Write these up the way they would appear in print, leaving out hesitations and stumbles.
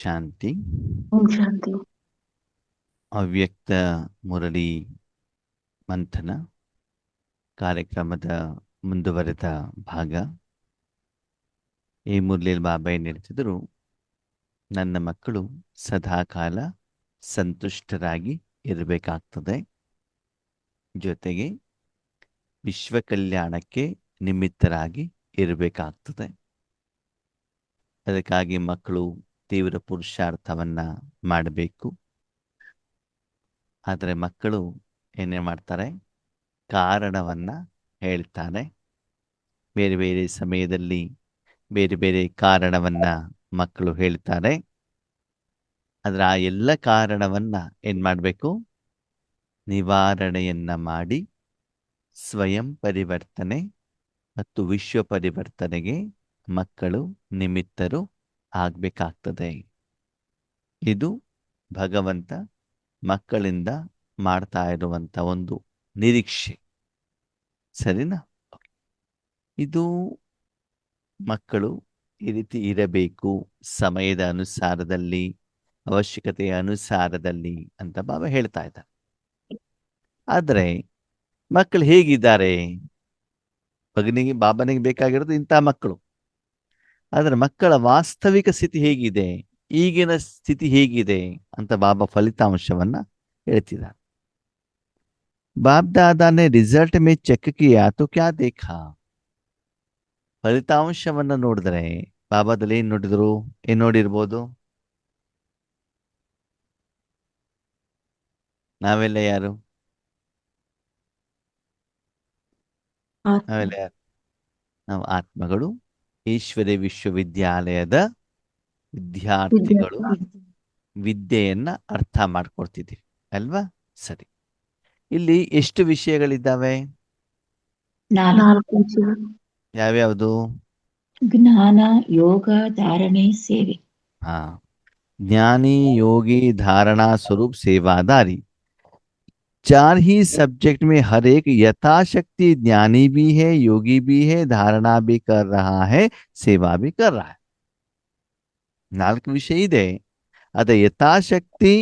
ಶಾಂತಿ. ಓಂ ಶಾಂತಿ. ಅವ್ಯಕ್ತ ಮುರಳಿ ಮಂಥನ ಕಾರ್ಯಕ್ರಮದ ಮುಂದುವರೆದ ಭಾಗ. ಈ ಮುರಳಿಯಲ್ಲಿ ಬಾಬಾ ಏನು ಹೇಳ್ತಿದ್ರು, ನನ್ನ ಮಕ್ಕಳು ಸದಾಕಾಲ ಸಂತುಷ್ಟರಾಗಿ ಇರಬೇಕಾಗ್ತದೆ, ಜೊತೆಗೆ ವಿಶ್ವ ಕಲ್ಯಾಣಕ್ಕೆ ನಿಮಿತ್ತರಾಗಿ ಇರಬೇಕಾಗ್ತದೆ. ಅದಕ್ಕಾಗಿ ಮಕ್ಕಳು ತೀವ್ರ ಪುರುಷಾರ್ಥವನ್ನ ಮಾಡಬೇಕು. ಆದರೆ ಮಕ್ಕಳು ಏನೇ ಮಾಡ್ತಾರೆ, ಕಾರಣವನ್ನ ಹೇಳ್ತಾರೆ. ಬೇರೆ ಬೇರೆ ಸಮಯದಲ್ಲಿ ಬೇರೆ ಬೇರೆ ಕಾರಣವನ್ನ ಮಕ್ಕಳು ಹೇಳ್ತಾರೆ. ಆದ್ರೆ ಆ ಎಲ್ಲ ಕಾರಣವನ್ನ ಏನ್ ಮಾಡಬೇಕು, ನಿವಾರಣೆಯನ್ನ ಮಾಡಿ ಸ್ವಯಂ ಪರಿವರ್ತನೆ ಮತ್ತು ವಿಶ್ವ ಪರಿವರ್ತನೆಗೆ ಮಕ್ಕಳು ನಿಮಿತ್ತರು ಆಗ್ಬೇಕಾಗ್ತದೆ. ಇದು ಭಗವಂತ ಮಕ್ಕಳಿಂದ ಮಾಡ್ತಾ ಇರುವಂತ ಒಂದು ನಿರೀಕ್ಷೆ. ಸರಿನಾ? ಇದು ಮಕ್ಕಳು ಈ ರೀತಿ ಇರಬೇಕು, ಸಮಯದ ಅನುಸಾರದಲ್ಲಿ, ಅವಶ್ಯಕತೆಯ ಅನುಸಾರದಲ್ಲಿ ಅಂತ ಬಾಬಾ ಹೇಳ್ತಾ ಇದ್ದಾರೆ. ಆದ್ರೆ ಮಕ್ಕಳು ಹೇಗಿದ್ದಾರೆ? ಬಾಬನಿಗೆ ಬೇಕಾಗಿರೋದು ಇಂಥ ಮಕ್ಕಳು. ಆದ್ರೆ ಮಕ್ಕಳ ವಾಸ್ತವಿಕ ಸ್ಥಿತಿ ಹೇಗಿದೆ, ಈಗಿನ ಸ್ಥಿತಿ ಹೇಗಿದೆ ಅಂತ ಬಾಬಾ ಫಲಿತಾಂಶವನ್ನ ಹೇಳ್ತಿದ್ದಾರೆ. बाप दादा ने रिजल्ट में चेक किया तो क्या देखा? ಫಲಿತಾಂಶವನ್ನ ನೋಡಿದ್ರೆ ಬಾಬಾದಲ್ಲಿ ಏನ್ ನೋಡಿದ್ರು, ಏನ್ ನೋಡಿರ್ಬೋದು? ನಾವೆಲ್ಲ ಯಾರು? ನಾವೆಲ್ಲ ಯಾರು? ನಾವು ಆತ್ಮಗಳು, ಈಶ್ವರಿ ವಿಶ್ವವಿದ್ಯಾಲಯದ ವಿದ್ಯಾರ್ಥಿಗಳು. ವಿದ್ಯೆಯನ್ನ ಅರ್ಥ ಮಾಡ್ಕೊಳ್ತಿದ್ದೀವಿ ಅಲ್ವಾ? ಸರಿ, ಇಲ್ಲಿ ಎಷ್ಟು ವಿಷಯಗಳಿದ್ದಾವೆ? 4 ಯಾವ್ಯಾವುದು? ಜ್ಞಾನ, ಯೋಗ, ಧಾರಣೆ, ಸೇವೆ. ಹಾ, ज्ञानी, योगी, धारणा, स्वरूप, सेवादारी। 4 ही सब्जेक्ट में हर एक यथाशक्ति ज्ञानी भी है, योगी भी है, धारणा भी कर रहा है, सेवा भी कर रहा है. 4 ವಿಷಯ ಇದೆ. ಅದ ಯಥಾಶಕ್ತಿ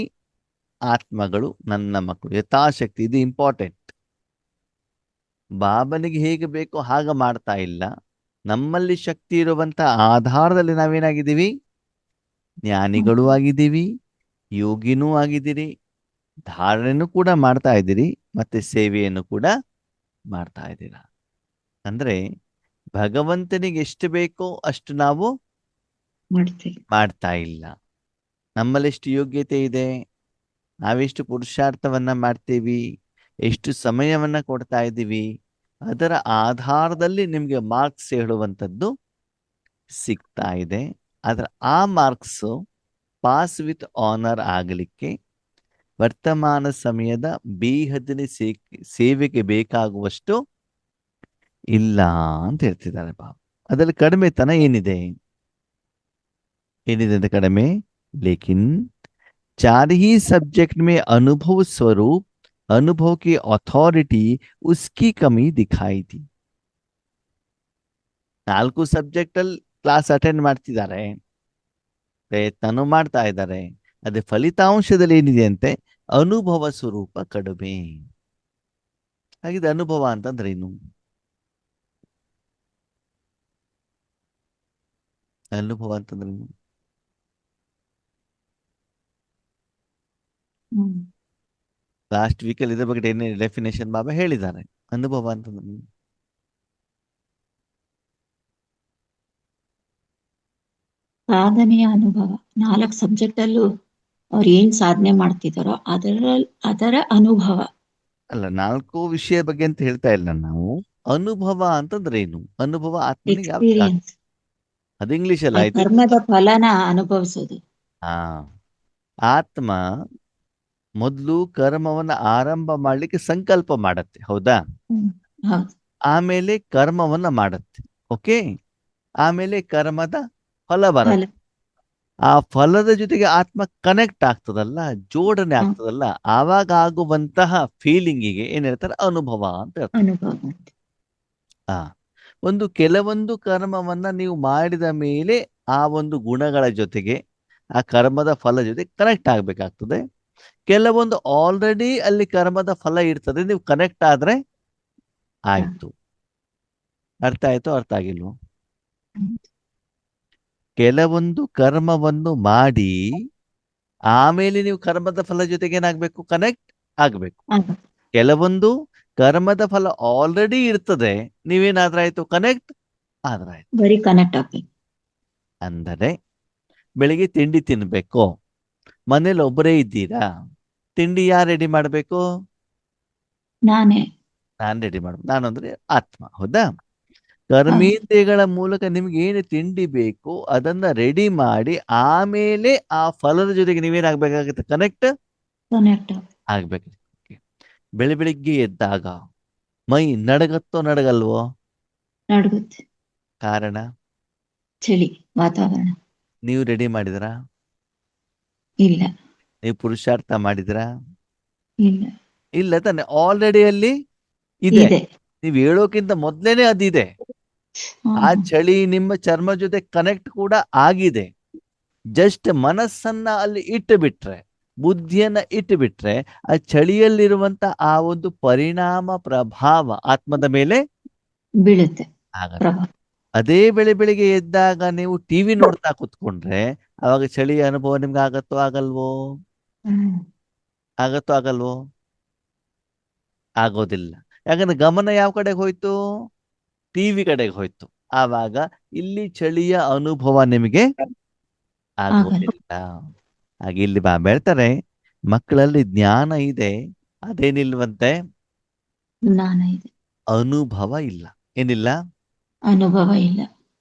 ಆತ್ಮಗಳು, ನನ್ನ ಮಕ್ಕಳು ಯಥಾಶಕ್ತಿ, ಇದು ಇಂಪಾರ್ಟೆಂಟ್. ಬಾಬನಿಗೆ ಹೇಗೆ ಬೇಕೋ ಹಾಗೆ ಮಾಡ್ತಾ ಇಲ್ಲ. ನಮ್ಮಲ್ಲಿ ಶಕ್ತಿ ಇರುವಂತ ಆಧಾರದಲ್ಲಿ ನಾವೇನಾಗಿದ್ದೀವಿ? ಜ್ಞಾನಿಗಳೂ ಆಗಿದ್ದೀವಿ, ಯೋಗಿನೂ ಆಗಿದ್ದೀರಿ, ಧಾರಣೆನೂ ಕೂಡ ಮಾಡ್ತಾ ಇದ್ದೀರಿ, ಮತ್ತೆ ಸೇವೆಯನ್ನು ಕೂಡ ಮಾಡ್ತಾ ಇದ್ದೀರಾ. ಅಂದ್ರೆ ಭಗವಂತನಿಗೆ ಎಷ್ಟು ಬೇಕೋ ಅಷ್ಟು ನಾವು ಮಾಡ್ತಾ ಇಲ್ಲ. ನಮ್ಮಲ್ಲಿ ಎಷ್ಟು ಯೋಗ್ಯತೆ ಇದೆ, ನಾವೆಷ್ಟು ಪುರುಷಾರ್ಥವನ್ನ ಮಾಡ್ತೀವಿ, ಎಷ್ಟು ಸಮಯವನ್ನ ಕೊಡ್ತಾ ಇದ್ದೀವಿ, ಅದರ ಆಧಾರದಲ್ಲಿ ನಿಮ್ಗೆ ಮಾರ್ಕ್ಸ್ ಹೇಳುವಂಥದ್ದು ಸಿಗ್ತಾ ಇದೆ. ಆದ್ರೆ ಆ ಮಾರ್ಕ್ಸ್ ಪಾಸ್ ವಿತ್ ಆನರ್ ಆಗಲಿಕ್ಕೆ ವರ್ತಮಾನ ಸಮಯದ ಬೇಹದ್ದಿನ ಸೇವೆಗೆ ಬೇಕಾಗುವಷ್ಟು ಇಲ್ಲ ಅಂತ ಹೇಳ್ತಿದ್ದಾರೆ ಬಾಬಾ. ಅದರಲ್ಲಿ ಕಡಿಮೆತನ ಏನಿದೆ ಅಂತ ಕಡಿಮೆ. ಲೇಕಿನ್ 4 ही सब्जेक्ट में अनुभव स्वरूप, अनुभव की अथॉरिटी, उसकी कमी दिखाई दी. 4 ಸಬ್ಜೆಕ್ಟ್ ಅಲ್ಲಿ ಕ್ಲಾಸ್ ಅಟೆಂಡ್ ಮಾಡ್ತಿದ್ದಾರೆ, ಪ್ರಯತ್ನನೂ ಮಾಡ್ತಾ ಇದ್ದಾರೆ. ಅದೇ ಫಲಿತಾಂಶದಲ್ಲಿ ಏನಿದೆ ಅಂತೆ, ಅನುಭವ ಸ್ವರೂಪ ಕಡಿಮೆ. ಹಾಗಿದೆ ಅನುಭವ ಅಂತಂದ್ರೆ ಏನು? ಅನುಭವ ಅಂತಂದ್ರೆ ಏನು? ಲಾಸ್ಟ್ ವೀಕಲ್ಲಿ ಇದ್ರ ಬಗ್ಗೆ ಏನೇ ಡೆಫಿನೇಷನ್ ಬಾಬಾ ಹೇಳಿದ್ದಾರೆ. ಅನುಭವ ಅಂತಂದ್ರೆ ಸಾಧನೆಯ ಅನುಭವ. 4 ಸಬ್ಜೆಕ್ಟ್ ಅಲ್ಲೂ ಅವ್ರು ಏನ್ ಸಾಧನೆ ಮಾಡ್ತಿದಾರೋ ಅದರ ಅನುಭವ ಅಲ್ಲ. 4 ವಿಷಯ ಬಗ್ಗೆ ಅಂತ ಹೇಳ್ತಾ ಇಲ್ಲ ನಾವು. ಅನುಭವ ಅಂತಂದ್ರೆ ಏನು? ಅನುಭವ ಆತ್ಮನಿಗೆ ಎಕ್ಸ್ಪೀರಿಯನ್ಸ್. ಅದು ಇಂಗ್ಲಿಷ್ ಅಲ್ಲ, ಆಯ್ತು. ಕರ್ಮದ ಫಲನ ಅನುಭವಿಸೋದು. ಹಾ, ಆತ್ಮ ಮೊದಲು ಕರ್ಮವನ್ನ ಆರಂಭ ಮಾಡ್ಲಿಕ್ಕೆ ಸಂಕಲ್ಪ ಮಾಡತ್ತೆ, ಹೌದಾ? ಹೌದು. ಆಮೇಲೆ ಕರ್ಮವನ್ನ ಮಾಡತ್ತೆ, ಓಕೆ. ಆಮೇಲೆ ಕರ್ಮದ ಫಲ ಬರುತ್ತೆ. ಆ ಫಲದ ಜೊತೆಗೆ ಆತ್ಮ ಕನೆಕ್ಟ್ ಆಗ್ತದಲ್ಲ, ಜೋಡಣೆ ಆಗ್ತದಲ್ಲ, ಆವಾಗ ಆಗುವಂತಹ ಫೀಲಿಂಗಿಗೆ ಏನ್ ಹೇಳ್ತಾರೆ? ಅನುಭವ ಅಂತ ಹೇಳ್ತಾರೆ. ಕೆಲವೊಂದು ಕರ್ಮವನ್ನ ನೀವು ಮಾಡಿದ ಮೇಲೆ ಆ ಒಂದು ಗುಣಗಳ ಜೊತೆಗೆ ಆ ಕರ್ಮದ ಫಲ ಜೊತೆ ಕನೆಕ್ಟ್ ಆಗ್ಬೇಕಾಗ್ತದೆ. ಕೆಲವೊಂದು ಆಲ್ರೆಡಿ ಅಲ್ಲಿ ಕರ್ಮದ ಫಲ ಇರ್ತದೆ, ನೀವು ಕನೆಕ್ಟ್ ಆದ್ರೆ ಆಯ್ತು. ಅರ್ಥ ಆಯ್ತು, ಅರ್ಥ ಆಗಿಲ್ವೋ? ಕೆಲವೊಂದು ಕರ್ಮವನ್ನು ಮಾಡಿ ಆಮೇಲೆ ನೀವು ಕರ್ಮದ ಫಲ ಜೊತೆಗೆ ಏನಾಗ್ಬೇಕು, ಕನೆಕ್ಟ್ ಆಗ್ಬೇಕು. ಕೆಲವೊಂದು ಕರ್ಮದ ಫಲ ಆಲ್ರೆಡಿ ಇರ್ತದೆ, ನೀವೇನಾದ್ರಾಯ್ತು, ಕನೆಕ್ಟ್ ಆದ್ರಾಯ್ತು. ಬರೀ ಕನೆಕ್ಟ್ ಆಗ್ಬೇಕು. ಅಂದರೆ ಬೆಳಿಗ್ಗೆ ತಿಂಡಿ ತಿನ್ಬೇಕು, ಮನೇಲಿ ಒಬ್ಬರೇ ಇದ್ದೀರಾ, ತಿಂಡಿ ಯಾರು ರೆಡಿ ಮಾಡ್ಬೇಕು? ನಾನೇ. ನಾನು ರೆಡಿ ಮಾಡ್ಬೇಕು. ನಾನು ಅಂದ್ರೆ ಆತ್ಮ, ಹೌದಾ? ಕರ್ಮೇಂದ್ರಿಯಗಳ ಮೂಲಕ ನಿಮ್ಗೆ ಏನು ತಿಂಡಿ ಬೇಕು ಅದನ್ನ ರೆಡಿ ಮಾಡಿ ಆಮೇಲೆ ಆ ಫಲದ ಜೊತೆಗೆ ನೀವೇನಾಗ್ಬೇಕಾಗುತ್ತೆ, ಕನೆಕ್ಟ್ ಕನೆಕ್ಟ್ ಆಗ್ಬೇಕು. ಬೆಳಿಗ್ಗೆ ಎದ್ದಾಗ ಮೈ ನಡಗತ್ತೋ ನಡಗಲ್ವೋ? ನಡ್ಗುತ್ತೆ. ಕಾರಣ ಚಳಿ ವಾತಾವರಣ. ನೀವು ರೆಡಿ ಮಾಡಿದ್ರಾ? ಇಲ್ಲ. ನೀವು ಪುರುಷಾರ್ಥ ಮಾಡಿದ್ರಾ? ಇಲ್ಲ. ಇಲ್ಲ ತಾನೆ, ಆಲ್ರೆಡಿ ಅಲ್ಲಿ ಇದೆ. ಇದೆ. ನೀವು ಹೇಳೋಕ್ಕಿಂತ ಮೊದ್ಲೇನೆ ಅದಿದೆ. ಆ ಚಳಿ ನಿಮ್ಮ ಚರ್ಮ ಜೊತೆ ಕನೆಕ್ಟ್ ಕೂಡ ಆಗಿದೆ. ಜಸ್ಟ್ ಮನಸ್ಸನ್ನ ಅಲ್ಲಿ ಇಟ್ಟು ಬಿಟ್ರೆ, ಬುದ್ಧಿಯನ್ನ ಇಟ್ಟು ಬಿಟ್ರೆ, ಆ ಚಳಿಯಲ್ಲಿರುವಂತ ಆ ಒಂದು ಪರಿಣಾಮ ಪ್ರಭಾವ ಆತ್ಮದ ಮೇಲೆ ಬೀಳುತ್ತೆ. ಆಗತ್ತೆ. ಅದೇ ಬೆಳಿಗ್ಗೆ ಎದ್ದಾಗ ನೀವು ಟಿವಿ ನೋಡ್ತಾ ಕುತ್ಕೊಂಡ್ರೆ ಅವಾಗ ಚಳಿಯ ಅನುಭವ ನಿಮ್ಗೆ ಆಗತ್ತೋ ಆಗಲ್ವೋ? ಆಗತ್ತೋ ಆಗಲ್ವೋ? ಆಗೋದಿಲ್ಲ. ಯಾಕಂದ್ರೆ ಗಮನ ಯಾವ ಕಡೆಗೆ ಹೋಯ್ತು? ಟಿವಿ ಕಡೆಗೆ ಹೋಯ್ತು. ಆವಾಗ ಇಲ್ಲಿ ಚಳಿಯ ಅನುಭವ ನಿಮಗೆ ಆಗೋದಿಲ್ಲ. ಹಾಗೆ ಇಲ್ಲಿ ಹೇಳ್ತಾರೆ, ಮಕ್ಕಳಲ್ಲಿ ಜ್ಞಾನ ಇದೆ, ಅದೇನಿಲ್ವಂತೆ, ಜ್ಞಾನ ಇದೆ, ಅನುಭವ ಇಲ್ಲ. ಏನಿಲ್ಲ? ಅನುಭವ ಇಲ್ಲ.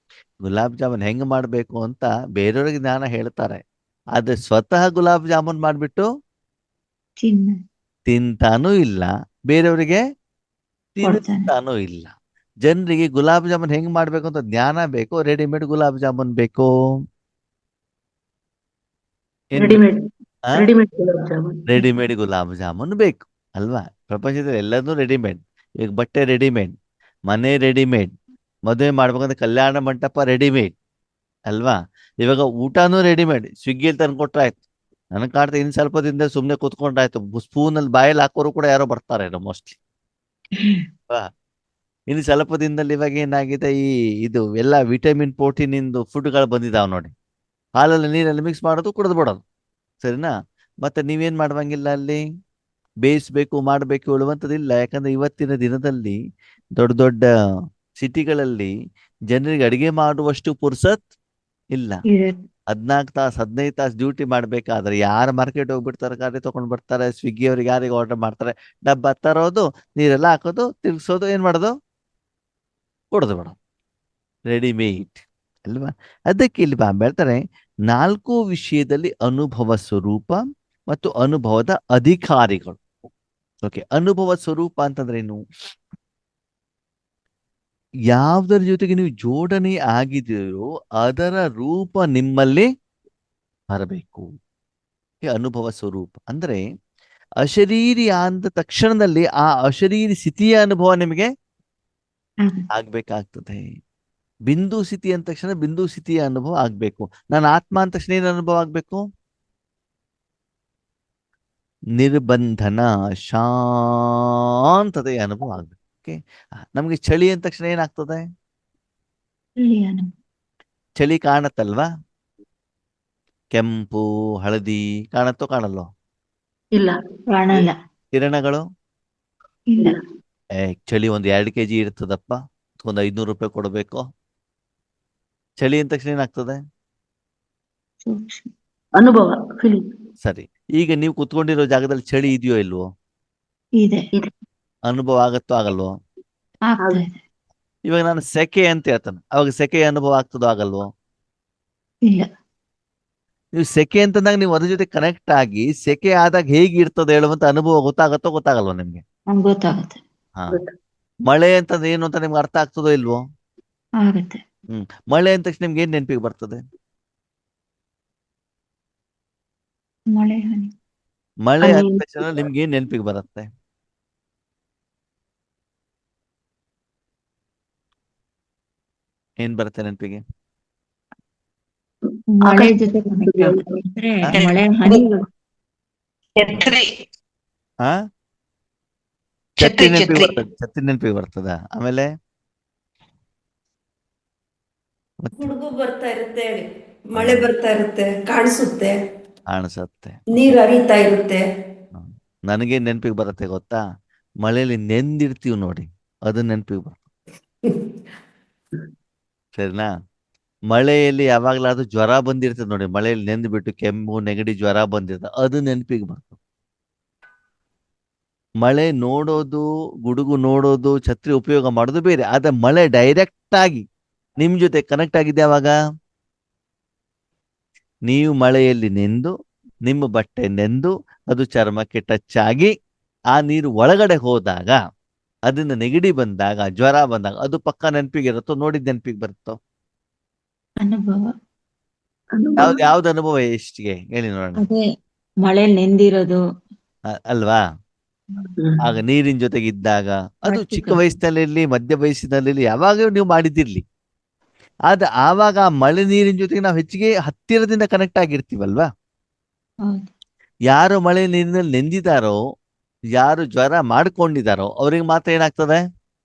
ಗುಲಾಬ್ ಜಾಮೂನ್ ಹೆಂಗ್ ಮಾಡ್ಬೇಕು ಅಂತ ಬೇರೆಯವ್ರಿಗೆ ಜ್ಞಾನ ಹೇಳ್ತಾರೆ, ಆದ್ರೆ ಸ್ವತಃ ಗುಲಾಬ್ ಜಾಮೂನ್ ಮಾಡ್ಬಿಟ್ಟು ತಿಂತಾನೂ ಇಲ್ಲ, ಬೇರೆಯವರಿಗೆ ತಿನ್ನಿಸ್ತಾನೂ ಇಲ್ಲ. ಜನರಿಗೆ ಗುಲಾಬ್ ಜಾಮೂನ್ ಹೆಂಗ್ ಮಾಡ್ಬೇಕು ಅಂತ ಜ್ಞಾನ ಬೇಕು, ರೆಡಿಮೇಡ್ ಗುಲಾಬ್ ಜಾಮೂನ್ ಬೇಕು? ರೆಡಿಮೇಡ್ ಗುಲಾಬ್ ಜಾಮೂನ್ ಬೇಕು ಅಲ್ವಾ? ಪ್ರಪಂಚದಲ್ಲಿ ಎಲ್ಲದೂ ರೆಡಿಮೇಡ್. ಈಗ ಬಟ್ಟೆ ರೆಡಿಮೇಡ್, ಮನೆ ರೆಡಿಮೇಡ್, ಮದುವೆ ಮಾಡ್ಬೇಕಂದ್ರೆ ಕಲ್ಯಾಣ ಮಂಟಪ ರೆಡಿಮೇಡ್ ಅಲ್ವಾ? ಇವಾಗ ಊಟನೂ ರೆಡಿಮೇಡ್, ಸ್ವಿಗ್ಗಿಯಲ್ಲಿ ತಂದು ಕೊಟ್ರೆ ಆಯ್ತು. ನನಗೆ ಕಾಡ್ತಾ ಇನ್ನು ಸ್ವಲ್ಪ ದಿನದ ಸುಮ್ಮನೆ ಕೂತ್ಕೊಂಡ್ರಾಯ್ತು, ಸ್ಪೂನಲ್ಲಿ ಬಾಯಲ್ಲಿ ಹಾಕೋರು ಕೂಡ ಯಾರೋ ಬರ್ತಾರೆ ಮೋಸ್ಟ್ಲಿ. ಇನ್ನು ಸ್ವಲ್ಪ ದಿನದಲ್ಲಿ ಇವಾಗ ಏನಾಗಿದೆ, ಇದು ಎಲ್ಲ ವಿಟಮಿನ್ ಪ್ರೋಟೀನ್ ಇಂದು ಫುಡ್ಗಳು ಬಂದಿದಾವ್ ನೋಡಿ, ಹಾಲಲ್ಲಿ ನೀರಲ್ಲಿ ಮಿಕ್ಸ್ ಮಾಡೋದು, ಕುಡಿದು ಬಿಡೋದು, ಸರಿನಾ? ಮತ್ತೆ ನೀವೇನ್ ಮಾಡುವಂಗಿಲ್ಲ, ಅಲ್ಲಿ ಬೇಯಿಸ್ಬೇಕು ಮಾಡಬೇಕು ಹೇಳುವಂಥದ್ದಿಲ್ಲ. ಯಾಕಂದ್ರೆ ಇವತ್ತಿನ ದಿನದಲ್ಲಿ ದೊಡ್ಡ ದೊಡ್ಡ ಸಿಟಿಗಳಲ್ಲಿ ಜನರಿಗೆ ಅಡಿಗೆ ಮಾಡುವಷ್ಟು ಪುರ್ಸತ್ ಇಲ್ಲ. 14 ತಾಸು 15 ತಾಸು ಡ್ಯೂಟಿ ಮಾಡ್ಬೇಕಾದ್ರೆ ಯಾರು ಮಾರ್ಕೆಟ್ ಹೋಗ್ಬಿಟ್ಟು ತರಕಾರಿ ತಗೊಂಡ್ ಬರ್ತಾರೆ, ಸ್ವಿಗ್ಗಿ ಅವ್ರಿಗೆ ಯಾರಿಗೆ ಆರ್ಡರ್ ಮಾಡ್ತಾರೆ, ಡಬ್ಬ ತರೋದು, ನೀರೆಲ್ಲ ಹಾಕೋದು, ತಿರ್ಗಿಸೋದು, ಏನ್ ಮಾಡೋದು, ಕೊಡೋದು ಬಿಡೋದು, ರೆಡಿಮೇಡ್ ಅಲ್ವಾ? ಅದಕ್ಕೆ ಇಲ್ಲಿ ಹೇಳ್ತಾರೆ, 4 ವಿಷಯದಲ್ಲಿ ಅನುಭವ ಸ್ವರೂಪ ಮತ್ತು ಅನುಭವದ ಅಧಿಕಾರಿಗಳು. ಓಕೆ, ಅನುಭವ ಸ್ವರೂಪ ಅಂತಂದ್ರೆ ಏನು? ಯಾವುದರ ಜೊತೆಗೆ ನೀವು ಜೋಡಣೆ ಆಗಿದೆಯೋ ಅದರ ರೂಪ ನಿಮ್ಮಲ್ಲಿ ಬರಬೇಕು. ಅನುಭವ ಸ್ವರೂಪ ಅಂದ್ರೆ ಅಶರೀರಿ ಅಂದ ತಕ್ಷಣದಲ್ಲಿ ಆ ಅಶರೀರಿ ಸ್ಥಿತಿಯ ಅನುಭವ ನಿಮಗೆ ಆಗ್ಬೇಕಾಗ್ತದೆ. ಬಿಂದು ಸ್ಥಿತಿ ಅಂದ ತಕ್ಷಣ ಬಿಂದು ಸ್ಥಿತಿಯ ಅನುಭವ ಆಗ್ಬೇಕು. ನಾನು ಆತ್ಮ ಅಂದ ತಕ್ಷಣ ಏನು ಅನುಭವ ಆಗ್ಬೇಕು? ನಿರ್ಬಂಧನ, ಶಾಂತತೆಯ ಅನುಭವ ಆಗ್ಬೇಕು. ಓಕೆ, ನಮ್ಗೆ ಚಳಿ ಅಂದ ತಕ್ಷಣ ಏನಾಗ್ತದೆ? ಚಳಿ ಕಾಣತ್ತಲ್ವಾ? ಕೆಂಪು ಹಳದಿ ಕಾಣತ್ತೋ ಕಾಣಲ್ಲೋ? ಇಲ್ಲ, ಕಾಣಲ್ಲ. ಕಿರಣಗಳು ಇಲ್ಲ. ಚಳಿ ಒಂದು 2 kg ಇರ್ತದಪ್ಪ, ಒಂದು 500 ರೂಪಾಯಿ ಕೊಡಬೇಕು. ಚಳಿ ಅಂದ ತಕ್ಷಣ ಏನಾಗ್ತದೆ? ಅನುಭವ, ಫೀಲಿಂಗ್. ಸರಿ, ಈಗ ನೀವು ಕುತ್ಕೊಂಡಿರೋ ಜಾಗದಲ್ಲಿ ಚಳಿ ಇದೆಯೋ ಇಲ್ವೋ? ಇದೆ. ಅನುಭವ ಆಗತ್ತೋ ಆಗಲ್ವೋ? ಆಗ್ತದೆ. ಇವಾಗ ನಾನು ಸೆಕೆ ಅಂತ ಹೇಳ್ತಾನೆ, ಅವಾಗ ಸೆಕೆ ಅನುಭವ ಆಗ್ತದೋ ಆಗಲ್ವೋ? ಇಲ್ಲ. ನೀವು ಸೆಕೆ ಅಂತಂದಾಗ ನೀವು ಅದ್ರ ಜೊತೆ ಕನೆಕ್ಟ್ ಆಗಿ ಸೆಕೆ ಆದಾಗ ಹೇಗಿರ್ತದೆ ಹೇಳುವಂತ ಅನುಭವ ಗೊತ್ತಾಗತ್ತೋ ಗೊತ್ತಾಗಲ್ವೋ ನಿಮ್ಗೆ? ಗೊತ್ತಾಗುತ್ತೆ. ಹಾ, ಮಳೆ ಅಂತಂದ್ರೆ ಏನು ಅಂತ ನಿಮ್ಗೆ ಅರ್ಥ ಆಗ್ತದೋ ಇಲ್ವೋ? ಆಗುತ್ತೆ. ಮಳೆ ಅಂದ ತಕ್ಷಣ ನಿಮ್ಗೆ ಏನ್ ನೆನಪಿಗೆ ಬರ್ತದೆ? ಮಳೆ ಅಂದ ತಕ್ಷಣ ನಿಮ್ಗೆ ಏನ್ ನೆನಪಿಗೆ ಬರುತ್ತೆ? ಏನ್ ಬರುತ್ತೆ ನೆನಪಿಗೆ? ಮಳೆ ಆಕಾಶ ಜೊತೆ ಕನೆಕ್ಟ್ ಆಗುತ್ತೆ ಅಂದ್ರೆ ಆ? ಮಳೆ ಹನಿಗಳು. ಛತ್ರಿ ಆ? ಛತ್ರಿ ಛತ್ರಿ ನೆನಪಿಗೆ ಛತ್ರಿ ಬರ್ತದೆ, ಛತ್ರಿ ನೆನಪಿಗೆ ಬರ್ತದ. ಆಮೇಲೆ ಮತ್ತೆ ಗುಡುಗು ಬರ್ತಾ ಇರುತ್ತೆ, ಮಳೆ ಬರ್ತಾ ಇರುತ್ತೆ, ಕಾಣಿಸುತ್ತೆ, ಕಾಣಿಸತ್ತೆ. ನೀರು ಹರಿತಾ ಇರುತ್ತೆ. ನನಗೆ ನೆನಪಿಗೆ ಬರುತ್ತೆ ಗೊತ್ತಾ, ಮಳೆಯಲ್ಲಿ ನೆಂದಿರ್ತೀವಿ ನೋಡಿ, ಅದು ನೆನಪಿಗೆ ಬರ್ತದೆ. ಸರಿನಾ? ಮಳೆಯಲ್ಲಿ ಯಾವಾಗ್ಲಾದ್ರೂ ಜ್ವರ ಬಂದಿರ್ತದೆ ನೋಡಿ, ಮಳೆಯಲ್ಲಿ ನೆಂದು ಬಿಟ್ಟು ಕೆಮ್ಮು ನೆಗಡಿ ಜ್ವರ ಬಂದಿರ್ತದೆ, ಅದು ನೆನಪಿಗೆ ಬರ್ತದೆ. ಮಳೆ ನೋಡೋದು, ಗುಡುಗು ನೋಡೋದು, ಛತ್ರಿ ಉಪಯೋಗ ಮಾಡೋದು ಬೇರೆ. ಆದ್ರೆ ಮಳೆ ಡೈರೆಕ್ಟ್ ಆಗಿ ನಿಮ್ ಜೊತೆ ಕನೆಕ್ಟ್ ಆಗಿದೆ ಯಾವಾಗ? ನೀವು ಮಳೆಯಲ್ಲಿ ನೆಂದು, ನಿಮ್ಮ ಬಟ್ಟೆ ನೆಂದು, ಅದು ಚರ್ಮಕ್ಕೆ ಟಚ್ ಆಗಿ ಆ ನೀರು ಒಳಗಡೆ ಹೋದಾಗ, ಅದರಿಂದ ನೆಗಡಿ ಬಂದಾಗ, ಜ್ವರ ಬಂದಾಗ ಅದು ಪಕ್ಕ ನೆನಪಿಗೆ ಇರುತ್ತೋ, ನೋಡಿದ ನೆನಪಿಗೆ ಬರುತ್ತೋ? ಅನುಭವ. ಯಾವ್ದು ಅನುಭವ ಎಷ್ಟಿಗೆ ಹೇಳಿ ನೋಡೋಣ. ಅದೇ ಮಳೆ ನೆಂದಿರೋದು. ಅಲ್ವಾ? ಆಗ ನೀರಿನ ಜೊತೆಗೆ ಇದ್ದಾಗ, ಅದು ಚಿಕ್ಕ ವಯಸ್ಸಿನಲ್ಲಿ, ಮಧ್ಯ ವಯಸ್ಸಿನಲ್ಲಿ ಯಾವಾಗ ನೀವು ಮಾಡಿದಿರ್ಲಿ, ಆದ್ರೆ ಆವಾಗ ಆ ಮಳೆ ನೀರಿನ ಜೊತೆಗೆ ನಾವು ಹೆಚ್ಚಿಗೆ ಹತ್ತಿರದಿಂದ ಕನೆಕ್ಟ್ ಆಗಿರ್ತೀವಲ್ವಾ? ಹೌದು. ಯಾರು ಮಳೆ ನೀರಿನಲ್ಲಿ ನೆಂದಿದಾರೋ, ಯಾರು ಜ್ವರ ಮಾಡ್ಕೊಂಡಿದಾರೋ ಅವ್ರಿಗೆ ಮಾತ್ರ ಏನಾಗ್ತದೆ?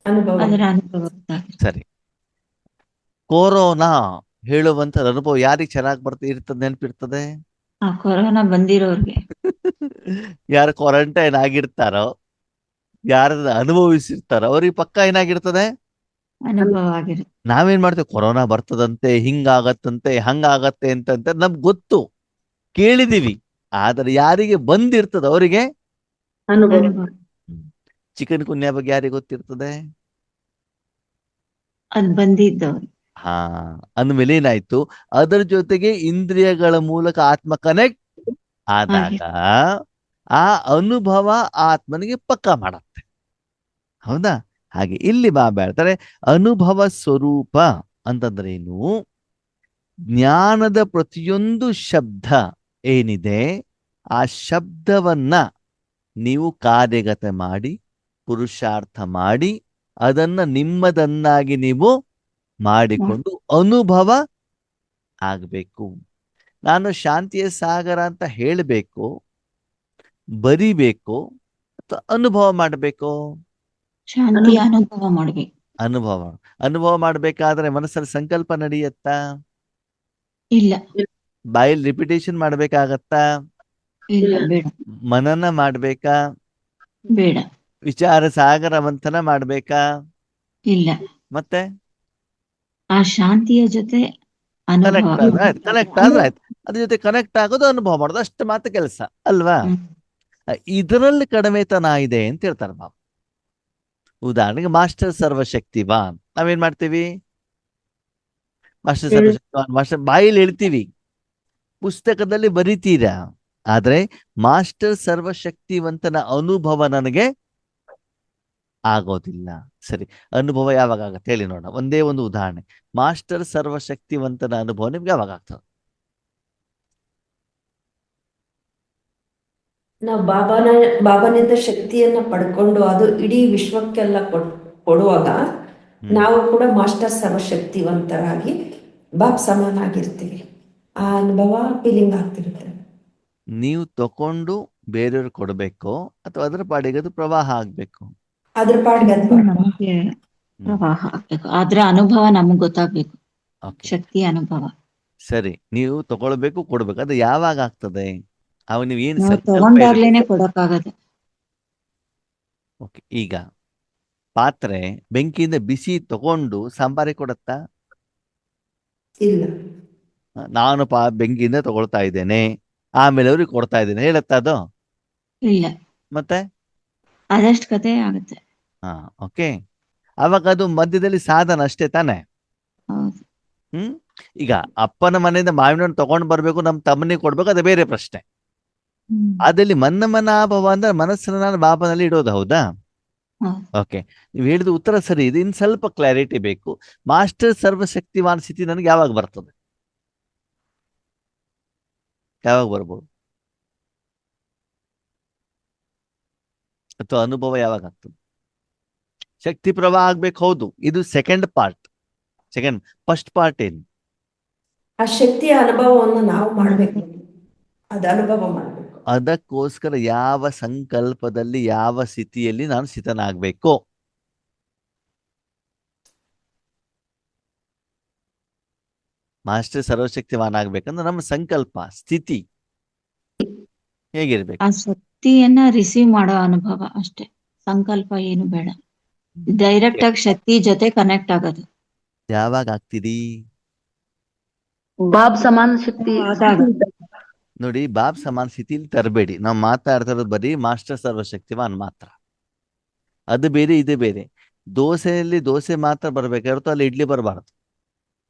ಅನುಭವ. ಅದರ ಅನುಭವ ಗೊತ್ತಾಗುತ್ತೆ. ಸರಿ. ಕೊರೋನಾ ಹೇಳುವಂತ ಅನುಭವ ಯಾರಿಗೆ ಚೆನ್ನಾಗಿ ಇರ್ತದೆ, ನೆನಪಿರ್ತದೆ? ಆ ಕೊರೋನಾ ಬಂದಿರೋರ್ಗೆ. ಯಾರು ಕ್ವಾರಂಟೈನ್ ಆಗಿರ್ತಾರೋ, ಯಾರನ್ನ ಅನುಭವಿಸಿರ್ತಾರೋ ಅವ್ರಿಗೆ ಪಕ್ಕ ಏನಾಗಿರ್ತದೆ? ಅನುಭವ ಆಗಿರುತ್ತೆ. ನಾವೇನ್ ಮಾಡ್ತೇವೆ, ಕೊರೋನಾ ಬರ್ತದಂತೆ, ಹಿಂಗಾಗತ್ತಂತೆ, ಹಂಗಾಗತ್ತೆ ಅಂತ ನಮ್ಗೆ ಗೊತ್ತು, ಕೇಳಿದೀವಿ. ಆದ್ರೆ ಯಾರಿಗೆ ಬಂದಿರ್ತದ ಅವರಿಗೆ ಅನುಭವ. ಅನುಭವ. ಚಿಕನ್ ಕುನ್ಯಾ ಬಗ್ಗೆ ಯಾರಿಗೆ ಗೊತ್ತಿರ್ತದೆ? ಅದ್ ಬಂದಿದ್ದವ್ರು. ಹಾ, ಅಂದ್ಮೇಲೆ ಏನಾಯ್ತು, ಅದರ ಜೊತೆಗೆ ಇಂದ್ರಿಯಗಳ ಮೂಲಕ ಆತ್ಮ ಕನೆಕ್ಟ್ ಆದಾಗ ಆ ಅನುಭವ ಆತ್ಮನಿಗೆ ಪಕ್ಕ ಮಾಡತ್ತೆ. ಹೌದಾ? ಹಾಗೆ ಇಲ್ಲಿ ಬಾಬಾ ಹೇಳ್ತಾರೆ, ಅನುಭವ ಸ್ವರೂಪ ಅಂತಂದ್ರೇನು? ಜ್ಞಾನದ ಪ್ರತಿಯೊಂದು ಶಬ್ದ ಏನಿದೆ, ಆ ಶಬ್ದವನ್ನ ನೀವು ಕಾರ್ಯಗತ ಮಾಡಿ, ಪುರುಷಾರ್ಥ ಮಾಡಿ, ಅದನ್ನ ನಿಮ್ಮದನ್ನಾಗಿ ನೀವು ಮಾಡಿಕೊಂಡು ಅನುಭವ ಆಗ್ಬೇಕು. ನಾನು ಶಾಂತಿಯ ಸಾಗರ ಅಂತ ಹೇಳಬೇಕು, ಬರಿಬೇಕು, ಅಥವಾ ಅನುಭವ ಮಾಡಬೇಕು? ಶಾಂತಿ ಅನುಭವ ಮಾಡ್ಬೇಕು. ಅನುಭವ ಮಾಡ್ಬೇಕಾದ್ರೆ ಮನಸ್ಸಲ್ಲಿ ಸಂಕಲ್ಪ ನಡೆಯತ್ತಾ? ಇಲ್ಲ. ಬಾಯಲ್ಲಿ ರಿಪಿಟೇಷನ್ ಮಾಡ್ಬೇಕಾಗತ್ತಾ? ಇಲ್ಲ, ಬೇಡ. ಮನನ ಮಾಡ್ಬೇಕಾ? ಬೇಡ. ವಿಚಾರ ಸಾಗರ ಮಂಥನ ಮಾಡ್ಬೇಕಾ? ಇಲ್ಲ. ಮತ್ತೆ ಆ ಶಾಂತಿಯ ಜೊತೆ ಅನುಭವ. ಕನೆಕ್ಟ್ ಆದ್ರೆ ಆಯ್ತು. ಅದ್ರ ಜೊತೆ ಕನೆಕ್ಟ್ ಆಗೋದು, ಅನುಭವ ಮಾಡೋದು, ಅಷ್ಟು ಮಾತ್ರ ಕೆಲಸ ಅಲ್ವಾ? ಇದರಲ್ಲಿ ಕಡಿಮೆತನ ಇದೆ ಅಂತ ಹೇಳ್ತಾರೆ ಬಾಬಾ. ಉದಾಹರಣೆಗೆ ಮಾಸ್ಟರ್ ಸರ್ವಶಕ್ತಿವಾನ್, ನಾವೇನ್ ಮಾಡ್ತೀವಿ? ಮಾಸ್ಟರ್ ಸರ್ವಶಕ್ತಿವಾನ್ ಮಾಸ್ಟರ್ ಬಾಯಲ್ಲಿ ಹೇಳ್ತೀವಿ, ಪುಸ್ತಕದಲ್ಲಿ ಬರಿತೀರಾ, ಆದ್ರೆ ಮಾಸ್ಟರ್ ಸರ್ವಶಕ್ತಿವಂತನ ಅನುಭವ ನನಗೆ ಆಗೋದಿಲ್ಲ. ಸರಿ, ಅನುಭವ ಯಾವಾಗ ಆಗತ್ತೆ ಹೇಳಿ ನೋಡೋಣ. ಒಂದೇ ಒಂದು ಉದಾಹರಣೆ, ಮಾಸ್ಟರ್ ಸರ್ವಶಕ್ತಿವಂತನ ಅನುಭವ ನಿಮ್ಗೆ ಯಾವಾಗ ಆಗ್ತದೆ? ನಾವು ಬಾಬಾನಿಂದ ಶಕ್ತಿಯನ್ನ ಪಡ್ಕೊಂಡು ಅದು ಇಡೀ ವಿಶ್ವಕ್ಕೆಲ್ಲ ಕೊಡುವಾಗ ನಾವು ಕೂಡ ಮಾಸ್ಟರ್ ಸರ್ವಶಕ್ತಿವಂತರಾಗಿ ಬಾಬ್ ಸಮಾನಾಗಿರ್ತೀವಿ. ಆ ಅನುಭವ ಫೀಲಿಂಗ್ ಆಗ್ತಿರುತ್ತೆ. ನೀವು ತಕೊಂಡು ಬೇರೆಯವ್ರು ಕೊಡ್ಬೇಕು, ಅಥವಾ ಅದರ ಪಾಡಿಗೆ ಅದು ಪ್ರವಾಹ ಆಗ್ಬೇಕು? ಅದ್ರ ಪಾಡಿಗೆ ನಮಗೆ ಪ್ರವಾಹ ಆಗ್ಬೇಕು. ಆದ್ರೆ ಅನುಭವ ನಮಗ್ ಗೊತ್ತಾಗ್ಬೇಕು, ಶಕ್ತಿ ಅನುಭವ. ಸರಿ, ನೀವು ತಗೊಳ್ಬೇಕು, ಕೊಡ್ಬೇಕು, ಅದು ಯಾವಾಗ ಆಗ್ತದೆ? ಅವಾಗ ನೀವು ಏನ್ ತಗೊಂಡಾಗ್ಲೇನೆ ಕೊಡಕ್ಕಾಗದು. ಓಕೆ, ಈಗ ಪಾತ್ರೆ ಬೆಂಕಿಯಿಂದ ಬಿಸಿ ತಗೊಂಡು ಸಾಂಬಾರಿ ಕೊಡತ್ತಾ? ಇಲ್ಲ. ನಾನು ಬೆಂಕಿಯಿಂದ ತಗೊಳ್ತಾ ಇದ್ದೇನೆ, ಆಮೇಲೆ ಅವ್ರಿಗೆ ಕೊಡ್ತಾ ಇದ್ದೇನೆ ಹೇಳತ್ತಾ ಅದು? ಇಲ್ಲ. ಮತ್ತೆ ಅದಷ್ಟು ಕತೆ ಆಗುತ್ತೆ. ಓಕೆ, ಅವಾಗ ಅದು ಮಧ್ಯದಲ್ಲಿ ಸಾಧನ ಅಷ್ಟೇ ತಾನೆ? ಹೌದು. ಈಗ ಅಪ್ಪನ ಮನೆಯಿಂದ ಮಾವಿನ ಹಣ್ಣು ತಗೊಂಡು ಬರ್ಬೇಕು, ನಮ್ಮ ತಮ್ಮನಿಗೆ ಕೊಡ್ಬೇಕು, ಅದು ಬೇರೆ ಪ್ರಶ್ನೆ. ಅದಲ್ಲಿ ಮನಮನಾಭವ ಅಂದ್ರೆ ಮನಸ್ಸನ್ನ ನಾನು ಬಾಬನಲ್ಲಿ ಇಡೋದು. ಹೌದಾ? ಓಕೆ, ನೀವು ಹೇಳಿದ ಉತ್ತರ ಸರಿ ಇದೆ. ಇನ್ನು ಸ್ವಲ್ಪ ಕ್ಲಾರಿಟಿ ಬೇಕು. ಮಾಸ್ಟರ್ ಸರ್ವಶಕ್ತಿವಾನ್ ಸ್ಥಿತಿ ನನಗೆ ಯಾವಾಗ ಬರ್ತದೆ? ಯಾವಾಗ ಬರ್ಬೋದು? ಅಥವಾ ಅನುಭವ ಯಾವಾಗ ಆಗ್ತದೆ? ಶಕ್ತಿ ಪ್ರವಾಹ ಆಗ್ಬೇಕು, ಹೌದು. ಇದು ಸೆಕೆಂಡ್ ಪಾರ್ಟ್. ಫಸ್ಟ್ ಪಾರ್ಟ್ ಏನು? ಆ ಶಕ್ತಿಯ ಅನುಭವವನ್ನು ನಾವು ಮಾಡ್ಬೇಕು, ಅದು ಅನುಭವ ಮಾಡ್ಬೇಕು. ಅದಕ್ಕೋಸ್ಕರ ಯಾವ ಸಂಕಲ್ಪದಲ್ಲಿ ಯಾವ ಸ್ಥಿತಿಯಲ್ಲಿ ನಾನು ಸ್ಥಿತನಾಗಬೇಕು? ಮಾಸ್ಟರ್ ಸರ್ವಶಕ್ತಿವಾನ್ ಆಗ್ಬೇಕಂದ್ರೆ ನಮ್ಮ ಸಂಕಲ್ಪ ಸ್ಥಿತಿ ಹೇಗಿರ್ಬೇಕು? ಆ ಶಕ್ತಿಯನ್ನ ರಿಸೀವ್ ಮಾಡೋ ಅನುಭವ ಅಷ್ಟೇ, ಸಂಕಲ್ಪ ಏನು ಬೇಡ. ಡೈರೆಕ್ಟ್ ಆಗಿ ಶಕ್ತಿ ಜೊತೆ ಕನೆಕ್ಟ್ ಆಗೋದು. ಯಾವಾಗ ಆಗ್ತೀರಿ? ಬಾಬ್ ಸಮಾನ ಶಕ್ತಿ ಆದಾಗ. ನೋಡಿ, ಬಾಬ್ ಸಮಾನ ಸ್ಥಿತಿಲಿ ತರಬೇಡಿ. ನಾವು ಮಾತಾಡ್ತಿರೋದು ಬರೀ ಮಾಸ್ಟರ್ ಸರ್ವಶಕ್ತಿವಾನ್ ಮಾತ್ರ. ಅದು ಬೇರೆ ಇದು ಬೇರೆ. ದೋಸೆಯಲ್ಲಿ ದೋಸೆ ಮಾತ್ರ ಬರ್ಬೇಕಾಗಿರುತ್ತೋ ಅಲ್ಲಿ ಇಡ್ಲಿ ಬರಬಾರ್ದು.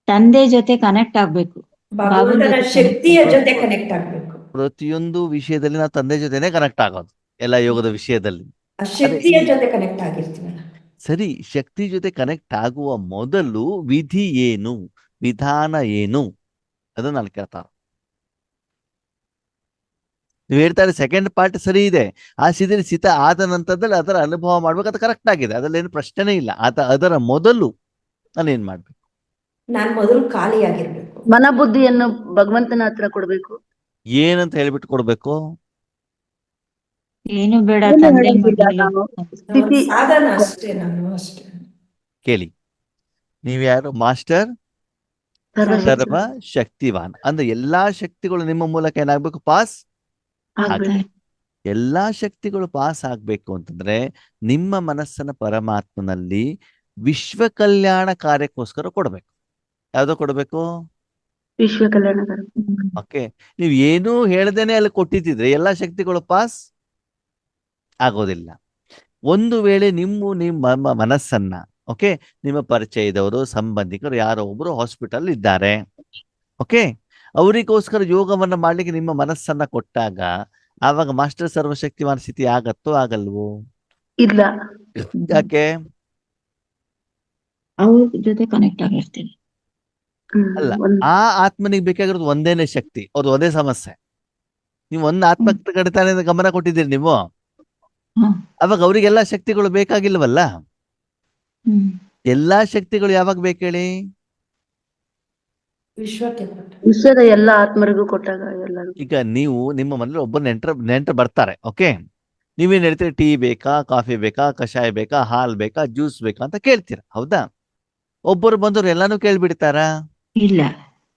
ತಂದೆ ಜೊತೆ ಕನೆಕ್ಟ್ ಆಗ್ಬೇಕು, ಭಗವಂತನ ಶಕ್ತಿಯ ಜೊತೆ ಕನೆಕ್ಟ್ ಆಗ್ಬೇಕು. ಪ್ರತಿಯೊಂದು ವಿಷಯದಲ್ಲಿ ನಾವು ತಂದೆ ಜೊತೆನೆ ಕನೆಕ್ಟ್ ಆಗೋದು, ಎಲ್ಲ ಯೋಗದ ವಿಷಯದಲ್ಲಿ. ಆ ಶಕ್ತಿಯ ಜೊತೆ ಕನೆಕ್ಟ್ ಆಗಿರ್ತೀವಲ್ಲ. ಸರಿ, ಶಕ್ತಿ ಜೊತೆ ಕನೆಕ್ಟ್ ಆಗುವ ಮೊದಲು ವಿಧಿ ಏನು, ವಿಧಾನ ಏನು, ಅದನ್ನ ನಾನು ಕೇಳ್ತಾರ. ನೀವು ಹೇಳ್ತಾರೆ ಸೆಕೆಂಡ್ ಪಾರ್ಟ್ ಸರಿ ಇದೆ, ಆ ಸ್ಥಿತಿಯಲ್ಲಿ ಸ್ಥಿತ ಆದ ನಂತರದಲ್ಲಿ ಅದರ ಅನುಭವ ಮಾಡ್ಬೇಕು, ಅದು ಕರೆಕ್ಟ್ ಆಗಿದೆ, ಅದ್ರಲ್ಲಿ ಏನು ಪ್ರಶ್ನೆ ಇಲ್ಲ. ಅದರ ಮೊದಲು ನಾನು ಏನ್ ಮಾಡ್ಬೇಕು? ನಾನ್ ಮೊದಲು ಖಾಲಿಯಾಗಿರ್ಬೇಕು. ಮನ ಬುದ್ಧಿಯನ್ನು ಭಗವಂತನ ಹತ್ರ ಕೊಡ್ಬೇಕು. ಏನಂತ ಹೇಳ್ಬಿಟ್ಟು ಕೊಡ್ಬೇಕು? ಏನು ಬೇಡ, ಏನು ತಂದೆ ಹೇಳಂಗಿಲ್ಲ ಮಡಿಲಲ್ಲಿ ನಾವು. ಒಂದು ಸಾಧನ ಅಷ್ಟೇ, ನಾನು ಅಷ್ಟೇ. ಕೇಳಿ, ನೀವ್ಯಾರು? ಮಾಸ್ಟರ್ ಸರ್ವ ಶಕ್ತಿವಾನ್ ಅಂದ್ರೆ ಎಲ್ಲಾ ಶಕ್ತಿಗಳು ನಿಮ್ಮ ಮೂಲಕ ಏನಾಗ್ಬೇಕು? ಪಾಸ್ ಆಗ್ಬೇಕು. ಎಲ್ಲಾ ಶಕ್ತಿಗಳು ಪಾಸ್ ಆಗ್ಬೇಕು ಅಂತಂದ್ರೆ ನಿಮ್ಮ ಮನಸ್ಸನ್ನ ಪರಮಾತ್ಮನಲ್ಲಿ ವಿಶ್ವ ಕಲ್ಯಾಣ ಕಾರ್ಯಕ್ಕೋಸ್ಕರ ಕೊಡ್ಬೇಕು. ಯಾವ್ದೋ ಕೊಡ್ಬೇಕು? ವಿಶ್ವ ಕಲ್ಯಾಣಕರ. ಓಕೆ, ನೀವು ಏನೂ ಹೇಳ್ದೇನೆ ಅಲ್ಲಿ ಕೊಟ್ಟಿದ್ರೆ ಎಲ್ಲಾ ಶಕ್ತಿಗಳು ಪಾಸ್ ಆಗೋದಿಲ್ಲ. ಒಂದು ವೇಳೆ ನಿಮ್ಮ ಮನಸ್ಸನ್ನ, ಓಕೆ, ನಿಮ್ಮ ಪರಿಚಯದವರು ಸಂಬಂಧಿಕರು ಯಾರೋ ಒಬ್ರು ಹಾಸ್ಪಿಟಲ್ ಇದ್ದಾರೆ, ಓಕೆ, ಅವರಿಗೋಸ್ಕರ ಯೋಗವನ್ನ ಮಾಡ್ಲಿಕ್ಕೆ ನಿಮ್ಮ ಮನಸ್ಸನ್ನ ಕೊಟ್ಟಾಗ ಆವಾಗ ಮಾಸ್ಟರ್ ಸರ್ವಶಕ್ತಿವಾನ್ ಸ್ಥಿತಿ ಆಗತ್ತೋ ಆಗಲ್ವೋ? ಇಲ್ಲ. ಯಾಕೆ? ಅವ್ರ ಜೊತೆ ಕನೆಕ್ಟ್ ಆಗಿರ್ತೀನಿ. ಅಲ್ಲ, ಆ ಆತ್ಮನಿಗೆ ಬೇಕಾಗಿರೋದು ಒಂದೇನೆ ಶಕ್ತಿ, ಅದು ಒಂದೇ ಸಮಸ್ಯೆ. ನೀವು ಒಂದು ಆತ್ಮ ಕಡಿತಾನೆ ಗಮನ ಕೊಟ್ಟಿದ್ದೀರಿ ನೀವು, ಅವಾಗ ಅವರಿಗೆಲ್ಲ ಶಕ್ತಿಗಳು ಬೇಕಾಗಿಲ್ವಲ್ಲ? ಎಲ್ಲಾ ಶಕ್ತಿಗಳು ಯಾವಾಗ ಬೇಕು ಹೇಳಿ? ವಿಶ್ವಕ್ಕೆ ಕೊಟ್ಟ. ವಿಶ್ವದ ಎಲ್ಲ ಆತ್ಮರಿಗೂ ಕೊಟ್ಟಾಗ ಎಲ್ಲರೂ. ಈಗ ನೀವು ನಿಮ್ಮ ಮನೇಲಿ ಒಬ್ಬ ನೆಂಟರು ಬರ್ತಾರೆ, ಓಕೆ, ನೀವೇನ್ ಹೇಳ್ತೀರಿ? ಟೀ ಬೇಕಾ, ಕಾಫಿ ಬೇಕಾ, ಕಷಾಯ ಬೇಕಾ, ಹಾಲ್ ಬೇಕಾ, ಜ್ಯೂಸ್ ಬೇಕಾ ಅಂತ ಕೇಳ್ತೀರ, ಹೌದಾ? ಒಬ್ಬರು ಬಂದವರು ಎಲ್ಲಾನು ಕೇಳ್ಬಿಡ್ತಾರಾ? ಇಲ್ಲ.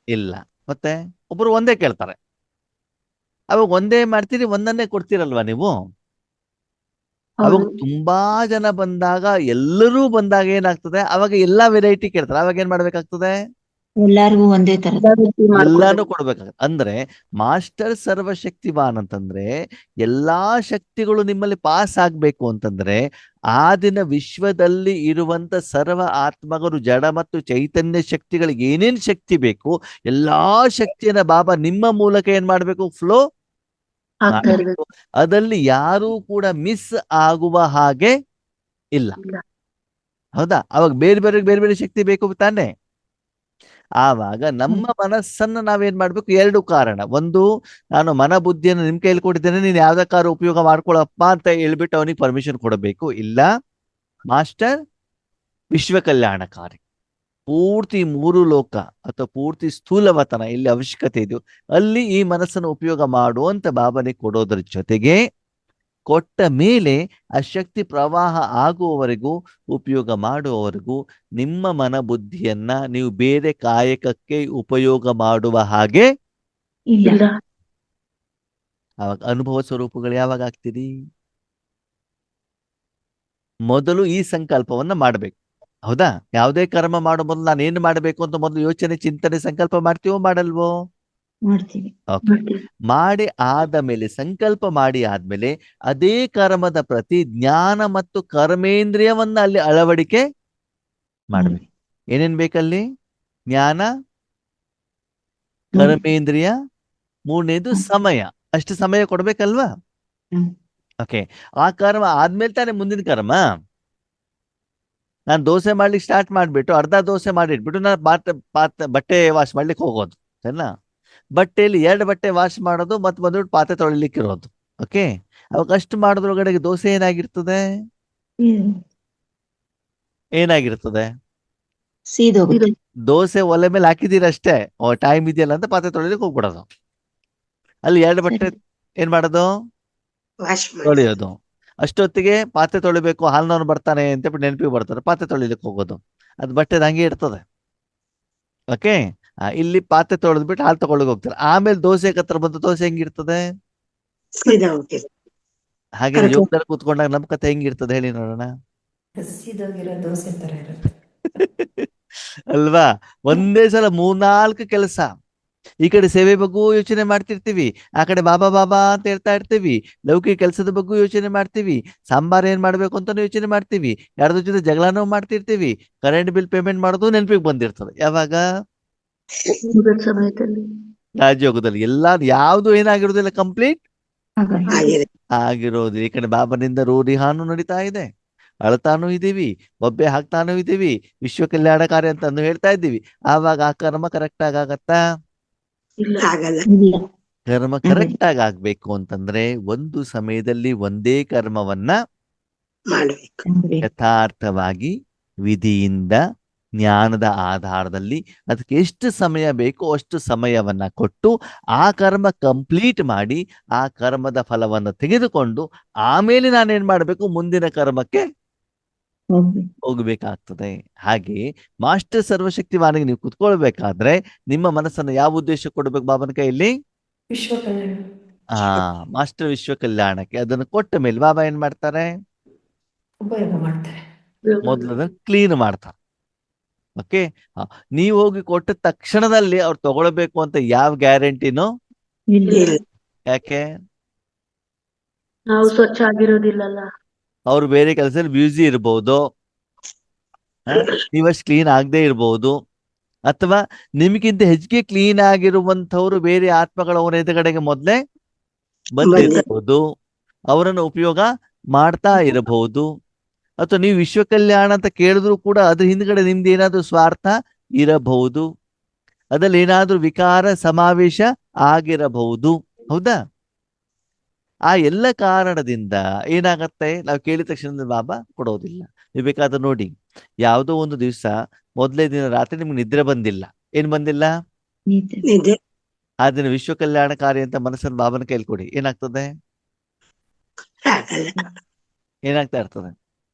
ಇಲ್ಲ. ಮತ್ತೆ ಒಬ್ರು ಒಂದೇ ಕೇಳ್ತಾರೆ, ಅವಾಗ ಒಂದೇ ಮಾಡ್ತೀರಿ, ಒಂದನ್ನೇ ಕೊಡ್ತೀರಲ್ವಾ ನೀವು? ಅವಾಗ ತುಂಬಾ ಜನ ಬಂದಾಗ, ಎಲ್ಲರೂ ಬಂದಾಗ ಏನಾಗ್ತದೆ? ಅವಾಗ ಎಲ್ಲಾ ವೆರೈಟಿ ಕೇಳ್ತಾರೆ, ಅವಾಗ ಏನ್ ಮಾಡ್ಬೇಕಾಗ್ತದೆ? ಎಲ್ಲಾರ್ಗು ಒಂದೇ ತರ ಎಲ್ಲಾನು ಕೊಡ್ಬೇಕಾಗತ್ತೆ. ಅಂದ್ರೆ ಮಾಸ್ಟರ್ ಸರ್ವಶಕ್ತಿವಾನ್ ಅಂತಂದ್ರೆ ಎಲ್ಲಾ ಶಕ್ತಿಗಳು ನಿಮ್ಮಲ್ಲಿ ಪಾಸ್ ಆಗ್ಬೇಕು ಅಂತಂದ್ರೆ ಆ ದಿನ ವಿಶ್ವದಲ್ಲಿ ಇರುವಂತ ಸರ್ವ ಆತ್ಮಗಳು, ಜಡ ಮತ್ತು ಚೈತನ್ಯ ಶಕ್ತಿಗಳಿಗೆ ಏನೇನ್ ಶಕ್ತಿ ಬೇಕು ಎಲ್ಲಾ ಶಕ್ತಿಯನ್ನ ಬಾಬಾ ನಿಮ್ಮ ಮೂಲಕ ಏನ್ ಮಾಡ್ಬೇಕು? ಫ್ಲೋ ಮಾಡಬೇಕು. ಅದಲ್ಲಿ ಯಾರೂ ಕೂಡ ಮಿಸ್ ಆಗುವ ಹಾಗೆ ಇಲ್ಲ, ಹೌದಾ? ಅವಾಗ ಬೇರೆ ಬೇರೆ ಶಕ್ತಿ ಬೇಕು ತಾನೆ? ಆವಾಗ ನಮ್ಮ ಮನಸ್ಸನ್ನ ನಾವೇನ್ ಮಾಡ್ಬೇಕು? ಎರಡು ಕಾರಣ. ಒಂದು, ನಾನು ಮನ ಬುದ್ಧಿಯನ್ನು ನಿಮ್ ಕೈಯಲ್ಲಿ ಕೊಟ್ಟಿದ್ದೇನೆ, ನೀನ್ ಯಾವ್ದಕ್ಕಾದ್ರೂ ಉಪಯೋಗ ಮಾಡ್ಕೊಳಪ್ಪ ಅಂತ ಹೇಳ್ಬಿಟ್ಟು ಅವನಿಗೆ ಪರ್ಮಿಷನ್ ಕೊಡಬೇಕು. ಇಲ್ಲ, ಮಾಸ್ಟರ್ ವಿಶ್ವ ಕಲ್ಯಾಣಕಾರಿ, ಪೂರ್ತಿ ಮೂರು ಲೋಕ ಅಥವಾ ಪೂರ್ತಿ ಸ್ಥೂಲವತನ ಇಲ್ಲಿ ಅವಶ್ಯಕತೆ ಇದೆಯೋ ಅಲ್ಲಿ ಈ ಮನಸ್ಸನ್ನು ಉಪಯೋಗ ಮಾಡುವಂತ ಬಾಬನಿಗೆ ಕೊಡೋದ್ರ ಜೊತೆಗೆ, ಕೊಟ್ಟ ಮೇಲೆ ಆ ಶಕ್ತಿ ಪ್ರವಾಹ ಆಗುವವರೆಗೂ, ಉಪಯೋಗ ಮಾಡುವವರೆಗೂ ನಿಮ್ಮ ಮನ ಬುದ್ಧಿಯನ್ನ ನೀವು ಬೇರೆ ಕಾಯಕಕ್ಕೆ ಉಪಯೋಗ ಮಾಡುವ ಹಾಗೆ ಇಲ್ಲ. ಆವಾಗ ಅನುಭವ ಸ್ವರೂಪಗಳು ಯಾವಾಗ ಆಗ್ತೀರಿ? ಮೊದಲು ಈ ಸಂಕಲ್ಪವನ್ನ ಮಾಡಬೇಕು, ಹೌದಾ? ಯಾವುದೇ ಕರ್ಮ ಮಾಡೋ ಮೊದಲು ನಾನು ಏನು ಮಾಡಬೇಕು ಅಂತ ಮೊದಲು ಯೋಚನೆ, ಚಿಂತನೆ, ಸಂಕಲ್ಪ ಮಾಡ್ತೀವೋ ಮಾಡಲ್ವೋ? ಮಾಡ್ತೀವಿ. ಓಕೆ, ಮಾಡಿ ಆದ ಮೇಲೆ, ಸಂಕಲ್ಪ ಮಾಡಿ ಆದ್ಮೇಲೆ ಅದೇ ಕರ್ಮದ ಪ್ರತಿ ಜ್ಞಾನ ಮತ್ತು ಕರ್ಮೇಂದ್ರಿಯವನ್ನ ಅಲ್ಲಿ ಅಳವಡಿಕೆ ಮಾಡ್ಬೇಕು. ಏನೇನ್ ಬೇಕಲ್ಲಿ? ಜ್ಞಾನ, ಕರ್ಮೇಂದ್ರಿಯ, ಮೂರನೇದು ಸಮಯ. ಅಷ್ಟು ಸಮಯ ಕೊಡ್ಬೇಕಲ್ವಾ? ಓಕೆ, ಆ ಕರ್ಮ ಆದ್ಮೇಲೆ ತಾನೇ ಮುಂದಿನ ಕರ್ಮ. ನಾನು ದೋಸೆ ಮಾಡ್ಲಿಕ್ಕೆ ಸ್ಟಾರ್ಟ್ ಮಾಡ್ಬಿಟ್ಟು ಅರ್ಧ ದೋಸೆ ಮಾಡಿಟ್ಬಿಟ್ಟು ನಾನು ಬಟ್ಟೆ ವಾಶ್ ಮಾಡ್ಲಿಕ್ಕೆ ಹೋಗೋದು, ಸರಿನಾ? ಬಟ್ಟೆಯಲ್ಲಿ 2 ಬಟ್ಟೆ ವಾಶ್ ಮಾಡೋದು ಮತ್ತೆ ಬಂದ್ಬಿಟ್ಟು ಪಾತ್ರೆ ತೊಳಿಲಿಕ್ಕೆ ಇರೋದು. ಓಕೆ, ಅವಾಗ ಅಷ್ಟು ಮಾಡೋದ್ರೊಳಗಡೆಗೆ ದೋಸೆ ಏನಾಗಿರ್ತದೆ? ಸೀದೋಗುತ್ತೆ. ದೋಸೆ ಒಲೆ ಮೇಲೆ ಹಾಕಿದೀರಷ್ಟೇ, ಟೈಮ್ ಇದೆಯಲ್ಲ ಅಂತ ಪಾತ್ರೆ ತೊಳಿಲಿಕ್ಕೆ ಹೋಗ್ಬಿಡೋದು. ಅಲ್ಲಿ 2 ಬಟ್ಟೆ ಸರಿ. ಏನ್ ಮಾಡೋದು? ವಾಶ್ ಮಾಡಿ ತೊಳೆಯೋದು. ಅಷ್ಟೊತ್ತಿಗೆ ಪಾತ್ರೆ ತೊಳಿಬೇಕು, ಹಾಲ್ನವ್ನು ಬರ್ತಾನೆ ಅಂತ ನೆನಪಿಗೆ ಬರ್ತಾರೆ, ಪಾತ್ರೆ ತೊಳಿಲಿಕ್ಕೆ ಹೋಗೋದು. ಅದು ಬಟ್ಟೆ ಹಂಗೆ ಇರ್ತದೆ. ಓಕೆ, ಇಲ್ಲಿ ಪಾತ್ರೆ ತೊಳೆದ್ಬಿಟ್ಟು ಹಾಲು ತಗೊಳ್ಳಿಗೆ ಹೋಗ್ತಾರೆ. ಆಮೇಲೆ ದೋಸೆ ಹತ್ರ ಬಂದು ದೋಸೆ ಹೆಂಗಿರ್ತದೆ? ಸೀದಾ ಹೋಗ್ತೀರಿ. ಹಾಗೆ Correct. ಯೋಗದಲ್ಲಿ ಕೂತ್ಕೊಂಡಾಗ ನಮ್ ಕತೆ ಹೆಂಗಿರ್ತದೆ ಹೇಳಿ ನೋಡೋಣ. ಹಸಿದೋಗಿರೋ ದೋಸೆ ತರ ಇರುತ್ತೆ. ಅಲ್ವಾ? ಒಂದೇ ಸಲ 3-4 ಕೆಲಸ. ಈ ಕಡೆ ಸೇವೆ ಬಗ್ಗೆ ಯೋಚನೆ ಮಾಡ್ತಿರ್ತೀವಿ, ಆ ಕಡೆ ಬಾಬಾ ಬಾಬಾ ಅಂತ ಹೇಳ್ತಾ ಇರ್ತೀವಿ, ಲೌಕಿಕ ಕೆಲಸದ ಬಗ್ಗೆ ಯೋಚನೆ ಮಾಡ್ತೀವಿ, ಸಾಂಬಾರ್ ಏನ್ ಮಾಡ್ಬೇಕು ಅಂತಾನು ಯೋಚನೆ ಮಾಡ್ತೀವಿ, ಯಾರ್ದ್ರ ಜೊತೆ ಜಗಳನೂ ಮಾಡ್ತಿರ್ತೀವಿ, ಕರೆಂಟ್ ಬಿಲ್ ಪೇಮೆಂಟ್ ಮಾಡೋದು ನೆನಪಿಗೆ ಬಂದಿರ್ತದೆ. ಯಾವಾಗ? ಮುಗಿದ ಸಮಯದಲ್ಲಿ ರಾಜಯೋಗದಲ್ಲಿ ಎಲ್ಲ ಯಾವ್ದು ಏನಾಗಿರೋದಿಲ್ಲ, ಕಂಪ್ಲೀಟ್ ಆಗಲ್ಲ. ಆಗಿದೆ. ಆಗಿರೋದು. ಈ ಕಡೆ ಬಾಬನಿಂದ ರೂಢಿಹಾನು ನಡೀತಾ ಇದೆ, ಅಳ್ತಾನೂ ಇದೀವಿ, ಬೊಬ್ಬೆ ಹಾಕ್ತಾನೂ ಇದೀವಿ, ವಿಶ್ವ ಕಲ್ಯಾಣ ಕಾರ್ಯ ಅಂತ ಹೇಳ್ತಾ ಇದ್ದೀವಿ. ಆವಾಗ ಆ ಕರ್ಮ ಕರೆಕ್ಟ್ ಆಗತ್ತಾ? ಇಲ್ಲ. ಆಗಲ್ಲ. ಇಲ್ಲ. ಕರ್ಮ ಕರೆಕ್ಟ್ ಆಗಿ ಆಗ್ಬೇಕು ಅಂತಂದ್ರೆ ಒಂದು ಸಮಯದಲ್ಲಿ ಒಂದೇ ಕರ್ಮವನ್ನ ಮಾಡ್ಬೇಕು. ಆಗ್ಬೇಕು. ಯಥಾರ್ಥವಾಗಿ ವಿಧಿಯಿಂದ ಜ್ಞಾನದ ಆಧಾರದಲ್ಲಿ ಅದಕ್ಕೆ ಎಷ್ಟು ಸಮಯ ಬೇಕೋ ಅಷ್ಟು ಸಮಯವನ್ನ ಕೊಟ್ಟು ಆ ಕರ್ಮ ಕಂಪ್ಲೀಟ್ ಮಾಡಿ ಆ ಕರ್ಮದ ಫಲವನ್ನು ತೆಗೆದುಕೊಂಡು ಆಮೇಲೆ ನಾನೇನ್ ಮಾಡ್ಬೇಕು? ಮುಂದಿನ ಕರ್ಮಕ್ಕೆ ಹೋಗ್ಬೇಕು. ಹೋಗ್ಬೇಕಾಗ್ತದೆ. ಹಾಗೆ ಮಾಸ್ಟರ್ ಸರ್ವಶಕ್ತಿವಾನಿಗೆ ನೀವು ಕುತ್ಕೊಳ್ಬೇಕಾದ್ರೆ ನಿಮ್ಮ ಮನಸ್ಸನ್ನು ಯಾವ ಉದ್ದೇಶ ಕೊಡ್ಬೇಕು ಬಾಬನ ಕೈಯಲ್ಲಿ? ವಿಶ್ವ ಕಲ್ಯಾಣ. ಮಾಸ್ಟರ್ ವಿಶ್ವ ಕಲ್ಯಾಣಕ್ಕೆ. ಅದನ್ನು ಕೊಟ್ಟ ಮೇಲೆ ಬಾಬಾ ಏನ್ ಮಾಡ್ತಾರೆ? ಉಪಯೋಗ ಮಾಡ್ತಾರೆ. ಮೊದಲು ಅದನ್ನು ಕ್ಲೀನ್ ಮಾಡ್ತಾರೆ. ಓಕೆ, ನೀವು ಹೋಗಿ ಕೊಟ್ಟ ತಕ್ಷಣದಲ್ಲಿ ಅವ್ರು ತಗೊಳ್ಬೇಕು ಅಂತ ಯಾವ ಗ್ಯಾರಂಟಿನೂ ಇಲ್ಲ. ಇಲ್ಲ. ಯಾಕೆ? ನಾವು ಸ್ವಚ್ಛ ಆಗಿರೋದಿಲ್ಲಲ್ಲ. ಅವ್ರು ಬೇರೆ ಕೆಲಸದಲ್ಲಿ ಬ್ಯೂಸಿ ಇರ್ಬೋದು, ನೀವಷ್ಟು ಕ್ಲೀನ್ ಆಗದೆ ಇರ್ಬೋದು, ಅಥವಾ ನಿಮಗಿಂತ ಹೆಚ್ಚಿಗೆ ಕ್ಲೀನ್ ಆಗಿರುವಂತವ್ರು ಬೇರೆ ಆತ್ಮಗಳ ಅವರ ಎದುರುಗಡೆಗೆ ಮೊದಲೇ ಬಂದಿರಬಹುದು, ಅವರನ್ನು ಉಪಯೋಗ ಮಾಡ್ತಾ ಇರಬಹುದು. ಅಥವಾ ನೀವು ವಿಶ್ವ ಕಲ್ಯಾಣ ಅಂತ ಕೇಳಿದ್ರು ಕೂಡ ಅದ್ರ ಹಿಂದ್ಗಡೆ ನಿಮ್ದು ಏನಾದ್ರೂ ಸ್ವಾರ್ಥ ಇರಬಹುದು, ಅದ್ರಲ್ಲಿ ಏನಾದ್ರೂ ವಿಕಾರ ಸಮಾವೇಶ ಆಗಿರಬಹುದು. ಹೌದಾ? ಆ ಎಲ್ಲ ಕಾರಣದಿಂದ ಏನಾಗತ್ತೆ, ನಾವು ಕೇಳಿದ ತಕ್ಷಣ ಬಾಬಾ ಕೊಡೋದಿಲ್ಲ. ನೀವು ಬೇಕಾದ್ರೆ ನೋಡಿ, ಯಾವುದೋ ಒಂದು ದಿವಸ ಮೊದಲೇ ದಿನ ರಾತ್ರಿ ನಿಮ್ಗೆ ನಿದ್ರೆ ಬಂದಿಲ್ಲ. ಏನ್ ಬಂದಿಲ್ಲ? ನಿದ್ದೆ. ನಿದ್ದೆ ಆ ದಿನ ವಿಶ್ವ ಕಲ್ಯಾಣಕಾರಿ ಅಂತ ಮನಸ್ಸನ್ನು ಬಾಬನ ಕೈಲಿ ಕೊಡಿ, ಏನಾಗ್ತದೆ? ಆಗಲ್ಲ. ಏನಾಗ್ತಾ ಇರ್ತದೆ?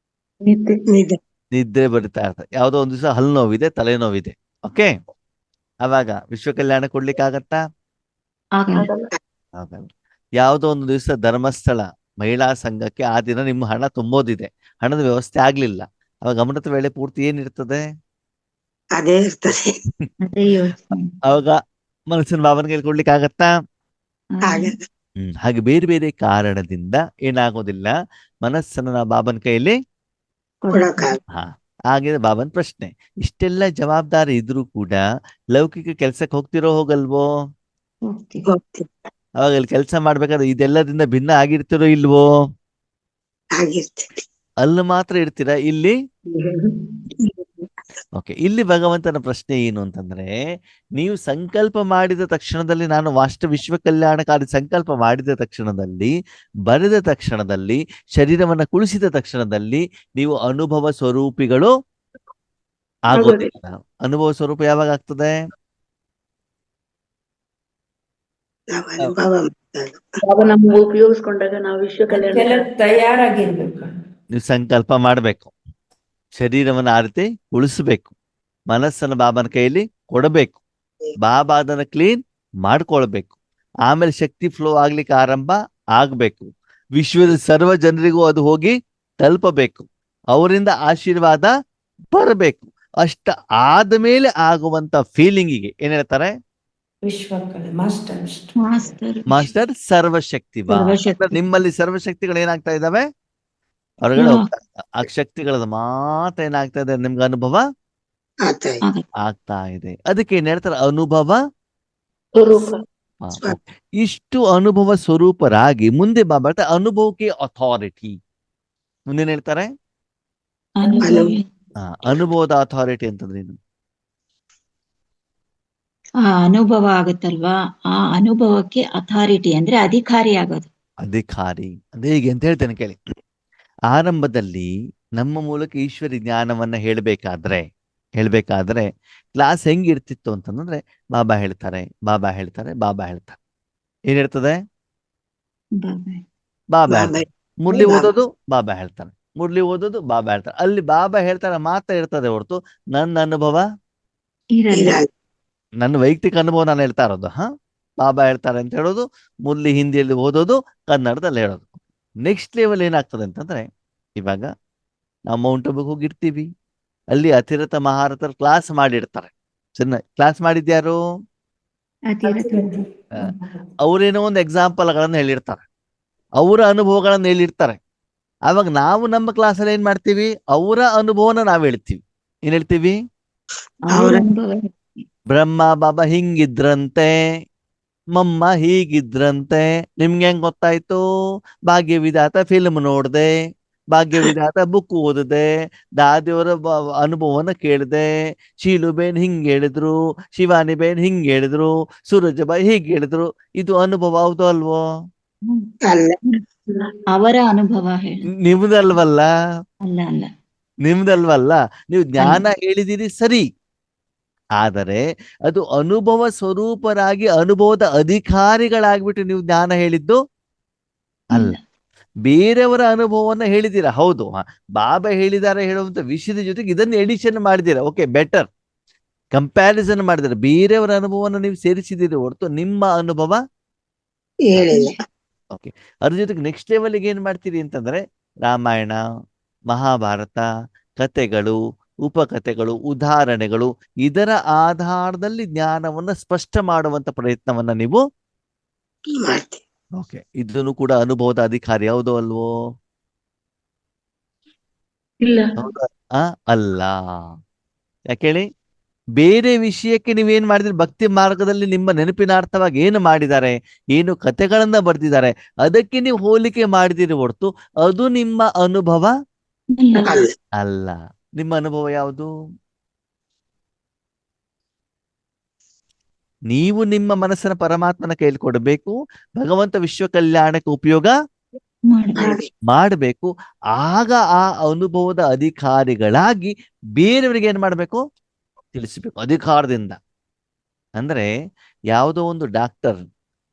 ನಿದ್ದೆ. ನಿದ್ದೆ ನಿದ್ರೆ ಬರಿತಾ ಇರ್ತದೆ. ಯಾವುದೋ ಒಂದು ದಿವಸ ಹಲ್ಲು ನೋವಿದೆ, ತಲೆನೋವಿದೆ, ಓಕೆ, ಅವಾಗ ವಿಶ್ವ ಕಲ್ಯಾಣ ಕೊಡ್ಲಿಕ್ಕೆ ಆಗತ್ತಾ? ಆಗಲ್ಲ. ಆಗಲ್ಲ. ಆಗಲ್ಲ. ಯಾವುದೋ ಒಂದು ದಿವಸ ಧರ್ಮಸ್ಥಳ ಮಹಿಳಾ ಸಂಘಕ್ಕೆ ಆ ದಿನ ನಿಮ್ಮ ಹಣ ತುಂಬೋದಿದೆ, ಹಣದ ವ್ಯವಸ್ಥೆ ಆಗ್ಲಿಲ್ಲ, ಅವಾಗ ಅಮೃತ ವೇಳೆ ಪೂರ್ತಿ ಏನಿರ್ತದೆ? ಅದೇ ಇರ್ತದೆ. ಅದೇ ಯೋಚನೆ. ಅವಾಗ ಮನಸ್ಸಿನ ಬಾಬನ ಕೈಲಿ ಕೊಡ್ಲಿಕ್ಕೆ ಆಗತ್ತಾ? ಆಗಲ್ಲ. ಹಾಗೆ ಬೇರೆ ಬೇರೆ ಕಾರಣದಿಂದ ಏನಾಗೋದಿಲ್ಲ, ಮನಸ್ಸನ್ನ ನಾವು ಬಾಬನ ಕೈಯಲ್ಲಿ ಕೊಡಕ್ಕಾಗಲ್ಲ. ಹಾಗೆ ಬಾಬನ್ ಪ್ರಶ್ನೆ, ಇಷ್ಟೆಲ್ಲ ಜವಾಬ್ದಾರಿ ಇದ್ರೂ ಕೂಡ ಲೌಕಿಕ ಕೆಲ್ಸಕ್ಕೆ ಹೋಗ್ತಿರೋ ಹೋಗಲ್ವೋ? ಹೋಗ್ತೀವಿ. ಹೋಗ್ತೀವಿ. ಅವಾಗ ಅಲ್ಲಿ ಕೆಲಸ ಮಾಡ್ಬೇಕಾದ್ರೆ ಇದೆಲ್ಲದಿಂದ ಭಿನ್ನ ಆಗಿರ್ತಿರೋ ಇಲ್ವೋ? ಆಗಿರ್ತದೆ. ಅಲ್ಲಿ ಮಾತ್ರ ಇರ್ತೀರಾ, ಇಲ್ಲಿ? ಓಕೆ, ಇಲ್ಲಿ ಭಗವಂತನ ಪ್ರಶ್ನೆ ಏನು ಅಂತಂದ್ರೆ, ನೀವು ಸಂಕಲ್ಪ ಮಾಡಿದ ತಕ್ಷಣದಲ್ಲಿ, ನಾನು ವಾಷ್ಟ ವಿಶ್ವ ಕಲ್ಯಾಣಕಾರಿ ಸಂಕಲ್ಪ ಮಾಡಿದ ತಕ್ಷಣದಲ್ಲಿ, ಬರೆದ ತಕ್ಷಣದಲ್ಲಿ, ಶರೀರವನ್ನ ಕುಳಿಸಿದ ತಕ್ಷಣದಲ್ಲಿ ನೀವು ಅನುಭವ ಸ್ವರೂಪಿಗಳು ಆಗೋದಿಲ್ಲ. ಅನುಭವ ಸ್ವರೂಪ ಯಾವಾಗ ಆಗ್ತದೆ? ನಾವು ಅನುಭವ ಮಾಡೋದು. ಬಾಬಾ ನಮ್ಗೆ ಉಪಯೋಗಿಸ್ಕೊಂಡಾಗ ನಾವು ವಿಶ್ವ ಕಲ್ಯಾಣ ಅದಕ್ಕೆಲ್ಲ ತಯಾರಾಗಿರ್ಬೇಕು. ನೀವು ಸಂಕಲ್ಪ ಮಾಡಬೇಕು, ಶರೀರವನ್ನು ಆ ರೀತಿ ಉಳಿಸ್ಬೇಕು, ಮನಸ್ಸನ್ನು ಬಾಬನ ಕೈಯಲ್ಲಿ ಕೊಡಬೇಕು, ಬಾಬಾ ಅದನ್ನ ಕ್ಲೀನ್ ಮಾಡ್ಕೊಳ್ಬೇಕು, ಆಮೇಲೆ ಶಕ್ತಿ ಫ್ಲೋ ಆಗ್ಲಿಕ್ಕೆ ಆರಂಭ ಆಗ್ಬೇಕು, ವಿಶ್ವದ ಸರ್ವ ಜನರಿಗೂ ಅದು ಹೋಗಿ ತಲುಪಬೇಕು, ಅವರಿಂದ ಆಶೀರ್ವಾದ ಬರಬೇಕು. ಅಷ್ಟ ಆದ್ಮೇಲೆ ಆಗುವಂತ ಫೀಲಿಂಗಿಗೆ ಏನ್ ಹೇಳ್ತಾರೆ? ವಿಶ್ವ ಕಲೆ ಮಾಸ್ಟರ್. ಮಾಸ್ಟರ್. ಮಾಸ್ಟರ್ ಸರ್ವಶಕ್ತಿವಾ. ಸರ್ವಶಕ್ತಿ. ನಿಮ್ಮಲ್ಲಿ ಸರ್ವಶಕ್ತಿಗಳು ಏನಾಗ್ತಾ ಇದಾವೆ? ಹೊರಗಡೆ ಹಾ. ಹೋಗ್ತಾ ಇದ್ದಾವೆ. ಆ ಶಕ್ತಿಗಳದ ಮಾತ್ರ ಏನಾಗ್ತಾ ಇದೆ, ನಿಮ್ಗೆ ಅನುಭವ ಆತ ಆಗ್ತಾ ಇದೆ. ಅದಕ್ಕೆ ಏನ್ ಹೇಳ್ತಾರೆ? ಅನುಭವ ಸ್ವರೂಪ. ಇಷ್ಟು ಅನುಭವ ಸ್ವರೂಪರಾಗಿ ಮುಂದೆ ಬಾಬಾ ಹೇಳ್ತಾರೆ, ಅನುಭವಕ್ಕೆ ಅಥಾರಿಟಿ. ಮುಂದೇನ್ ಹೇಳ್ತಾರೆ? ಅನುಭವಿ. ಅನುಭವದ ಅಥಾರಿಟಿ ಅಂತಂದ್ರೆ ಏನು? ಆ ಅನುಭವ ಆಗುತ್ತಲ್ವಾ, ಆ ಅನುಭವಕ್ಕೆ ಅಥಾರಿಟಿ ಅಂದ್ರೆ ಅಧಿಕಾರಿ ಆಗೋದು. ಅಧಿಕಾರಿ ಅಂದ್ರೆ ಹೇಗೆ ಅಂತ ಹೇಳ್ತೇನೆ ಕೇಳಿ. ಆರಂಭದಲ್ಲಿ ನಮ್ಮ ಮೂಲಕ ಈಶ್ವರಿ ಜ್ಞಾನವನ್ನ ಹೇಳಬೇಕಾದ್ರೆ ಹೇಳ್ಬೇಕಾದ್ರೆ ಕ್ಲಾಸ್ ಹೆಂಗಿರ್ತಿತ್ತು ಅಂತಂದ್ರೆ ಬಾಬಾ ಹೇಳ್ತಾರೆ, ಬಾಬಾ ಹೇಳ್ತಾರೆ, ಬಾಬಾ ಹೇಳ್ತಾರೆ. ಏನ್ ಹೇಳ್ತದೆ? ಬಾಬಾ ಬಾಬಾ ಬಾಬಾ ಹೇಳ್ತಾರೆ. ಮುರಳಿ ಬಾಬಾ. ಓದೋದು ಬಾಬಾ ಹೇಳ್ತಾರೆ, ಮುರಳಿ ಓದೋದು ಬಾಬಾ ಹೇಳ್ತಾರೆ. ಅಲ್ಲಿ ಬಾಬಾ ಹೇಳ್ತಾರೆ ಮಾತ್ರ ಇರ್ತದೆ ಹೊರತು ನನ್ನ ಅನುಭವ, ಇರಲ್ಲ. ಇರಲ್ಲ. ನನ್ನ ವೈಯಕ್ತಿಕ ಅನುಭವ ನಾನು ಹೇಳ್ತಾ ಇರೋದು. ಬಾಬಾ ಹೇಳ್ತಾರೆ ಅಂತ ಹೇಳೋದು, ಮುರಳಿ ಹಿಂದಿಯಲ್ಲಿ ಓದೋದು, ಕನ್ನಡದಲ್ಲಿ ಹೇಳೋದು. ನೆಕ್ಸ್ಟ್ ಲೆವೆಲ್ ಏನಾಗ್ತದೆ ಅಂತಂದ್ರೆ, ಇವಾಗ ನಾವು ಮೌಂಟ್ ಅಬುಗೆ ಹೋಗಿರ್ತೀವಿ, ಅಲ್ಲಿ ಅತಿರಥ ಮಹಾರಥರು ಕ್ಲಾಸ್ ಮಾಡಿರ್ತಾರೆ. ಸರಿ, ಕ್ಲಾಸ್ ಮಾಡಿದ್ಯಾರು? ಅತಿರಥ ಅವ್ರೇನೋ ಒಂದು ಎಕ್ಸಾಂಪಲ್ಗಳನ್ನು ಹೇಳಿರ್ತಾರೆ, ಅವರ ಅನುಭವಗಳನ್ನು ಹೇಳಿರ್ತಾರೆ. ಆವಾಗ ನಾವು ನಮ್ಮ ಕ್ಲಾಸಲ್ಲಿ ಏನ್ ಮಾಡ್ತೀವಿ? ಅವರ ಅನುಭವನ ನಾವು ಹೇಳ್ತೀವಿ. ಏನ್ ಹೇಳ್ತೀವಿ? ಅವ್ರ ಅವ್ರ ಅನುಭವ. ಬ್ರಹ್ಮ ಬಾಬಾ ಹಿಂಗಿದ್ರಂತೆ, ಮಮ್ಮ ಹೀಗಿದ್ರಂತೆ. ನಿಮ್ಗೆ ಹೆಂಗ್ ಗೊತ್ತಾಯ್ತು? ಭಾಗ್ಯವಿಧಾತ ಫಿಲ್ಮ್ ನೋಡ್ದೆ, ಭಾಗ್ಯವಿಧಾತ ಬುಕ್ ಓದಿದೆ, ದಾದಿಯವರ ಅನುಭವನ ಕೇಳಿದೆ, ಶೀಲುಬೇನ್ ಹಿಂಗ್ ಹೇಳಿದ್ರು, ಶಿವಾನಿಬೇನ್ ಹಿಂಗ್ ಹೇಳಿದ್ರು, ಸೂರಜಬಾಯಿ ಹೀಗ್ ಹೇಳಿದ್ರು. ಇದು ಅನುಭವ ಹೌದು ಅಲ್ವೋ? ಅಲ್ಲ. ಅವರ ಅನುಭವ ಹೇಳ. ನಿಮ್ದಲ್ವಲ್ಲ, ಅಲ್ಲ ಅಲ್ಲ. ನಿಮ್ದಲ್ವಲ್ಲ. ನೀವು ಜ್ಞಾನ ಹೇಳಿದಿರಿ ಸರಿ, ಆದರೆ ಅದು ಅನುಭವ ಸ್ವರೂಪರಾಗಿ ಅನುಭವದ ಅಧಿಕಾರಿಗಳಾಗ್ಬಿಟ್ಟು ನೀವು ಜ್ಞಾನ ಹೇಳಿದ್ದು ಅಲ್ಲ. ಇಲ್ಲ. ಬೇರೆಯವರ ಅನುಭವವನ್ನ ಹೇಳಿದ್ದೀರಾ, ಹೌದು. ಬಾಬಾ ಹೇಳಿದ್ದಾರೆ ಹೇಳುವಂತ ವಿಷಯದ ಜೊತೆಗೆ ಇದನ್ನು ಎಡಿಷನ್ ಮಾಡಿದ್ದೀರಾ, ಓಕೆ, ಬೆಟರ್. ಕಂಪ್ಯಾರಿಸನ್ ಮಾಡಿದ್ರೆ ಬೇರೆಯವರ ಅನುಭವನ ನೀವು ಸೇರಿಸಿದ್ದೀರಿ ಹೊರತು ನಿಮ್ಮ ಅನುಭವ ಹೇಳಿಲ್ಲ. ಓಕೆ. ಅದ್ರ ಜೊತೆಗೆ ನೆಕ್ಸ್ಟ್ ಲೆವೆಲ್ಗೆ ಏನ್ ಮಾಡ್ತೀರಿ ಅಂತಂದ್ರೆ, ರಾಮಾಯಣ, ಮಹಾಭಾರತ, ಕಥೆಗಳು, ಉಪಕಥೆಗಳು, ಉದಾಹರಣೆಗಳು, ಇದರ ಆಧಾರದಲ್ಲಿ ಜ್ಞಾನವನ್ನ ಸ್ಪಷ್ಟ ಮಾಡುವಂತ ಪ್ರಯತ್ನವನ್ನ ನೀವು ಮಾಡ್ತೀವಿ. ಓಕೆ. ಇದನ್ನು ಕೂಡ ಅನುಭವದ ಅಧಿಕಾರಿ ಹೌದು ಅಲ್ವೋ? ಇಲ್ಲ. ಹೌದಾ? ಅಲ್ಲ. ಯಾಕೇಳಿ? ಬೇರೆ ವಿಷಯಕ್ಕೆ ನೀವೇನ್ ಮಾಡಿದ್ರಿ? ಭಕ್ತಿ ಮಾರ್ಗದಲ್ಲಿ ನಿಮ್ಮ ನೆನಪಿನಾರ್ಥವಾಗಿ ಏನು ಮಾಡಿದ್ದಾರೆ, ಏನು ಕಥೆಗಳನ್ನ ಬರ್ದಿದ್ದಾರೆ, ಅದಕ್ಕೆ ನೀವು ಹೋಲಿಕೆ ಮಾಡಿದಿರಿ ಹೊರತು ಅದು ನಿಮ್ಮ ಅನುಭವ ಅಲ್ಲ. ಅಲ್ಲ. ಅಲ್ಲ. ನಿಮ್ಮ ಅನುಭವ ಯಾವುದು? ನೀವು ನಿಮ್ಮ ಮನಸ್ಸನ್ನ ಪರಮಾತ್ಮನ ಕೈಲಿ ಕೊಡಬೇಕು, ಭಗವಂತ ವಿಶ್ವ ಕಲ್ಯಾಣಕ್ಕೆ ಉಪಯೋಗ ಮಾಡ್ಬೇಕು. ಮಾಡಬೇಕು. ಆಗ ಆ ಅನುಭವದ ಅಧಿಕಾರಿಗಳಾಗಿ ಬೇರೆಯವರಿಗೆ ಏನ್ ಮಾಡ್ಬೇಕು? ತಿಳಿಸ್ಬೇಕು ಅಧಿಕಾರದಿಂದ. ಅಂದ್ರೆ ಯಾವುದೋ ಒಂದು ಡಾಕ್ಟರ್,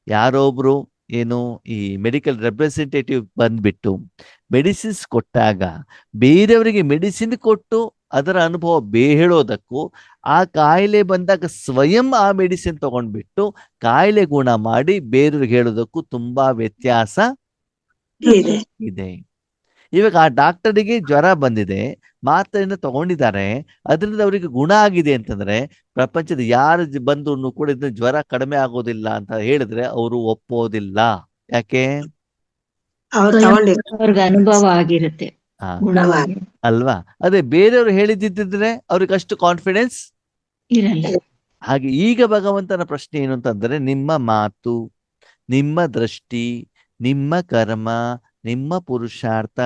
ಯಾರೋ ಒಬ್ರು ಏನು ಈ ಮೆಡಿಕಲ್ ರೆಪ್ರೆಸೆಂಟೇಟಿವ್ ಬಂದ್ಬಿಟ್ಟು ಮೆಡಿಸಿನ್ಸ್ ಕೊಟ್ಟಾಗ ಬೇರೆಯವರಿಗೆ ಮೆಡಿಸಿನ್ ಕೊಟ್ಟು ಅದರ ಅನುಭವ ಹೇಳೋದಕ್ಕೂ, ಆ ಕಾಯಿಲೆ ಬಂದಾಗ ಸ್ವಯಂ ಆ ಮೆಡಿಸಿನ್ ತಗೊಂಡ್ಬಿಟ್ಟು ಕಾಯಿಲೆ ಗುಣ ಮಾಡಿ ಬೇರೆಯವ್ರಿಗೆ ಹೇಳೋದಕ್ಕೂ ತುಂಬಾ ವ್ಯತ್ಯಾಸ ಇದೆ. ಇದೆ. ಇವಾಗ ಆ ಡಾಕ್ಟರಿಗೆ ಜ್ವರ ಬಂದಿದೆ, ಮಾತ್ರೆಯನ್ನು ತಗೊಂಡಿದ್ದಾರೆ, ಅದರಿಂದ ಅವರಿಗೆ ಗುಣ ಆಗಿದೆ ಅಂತಂದ್ರೆ ಪ್ರಪಂಚದ ಯಾರು ಬಂದ್ರು ಕೂಡ ಇದನ್ನ ಜ್ವರ ಕಡಿಮೆ ಆಗೋದಿಲ್ಲ ಅಂತ ಹೇಳಿದ್ರೆ ಅವರು ಒಪ್ಪೋದಿಲ್ಲ. ಯಾಕೆ? ಅವ್ರು ತಗೊಂಡಿದ್ರು. ಅವ್ರಿಗೆ ಅನುಭವ ಆಗಿರುತ್ತೆ, ಹಾ, ಗುಣವಾಗಿ ಅಲ್ವಾ? ಅದೇ ಬೇರೆಯವರು ಹೇಳಿದ್ದಿದ್ರೆ ಅವ್ರಿಗೆ ಅಷ್ಟು ಕಾನ್ಫಿಡೆನ್ಸ್ ಇರಲ್ಲ. ಹಾಗೆ ಈಗ ಭಗವಂತನ ಪ್ರಶ್ನೆ ಏನು ಅಂತಂದ್ರೆ, ನಿಮ್ಮ ಮಾತು, ನಿಮ್ಮ ದೃಷ್ಟಿ, ನಿಮ್ಮ ಕರ್ಮ, ನಿಮ್ಮ ಪುರುಷಾರ್ಥ,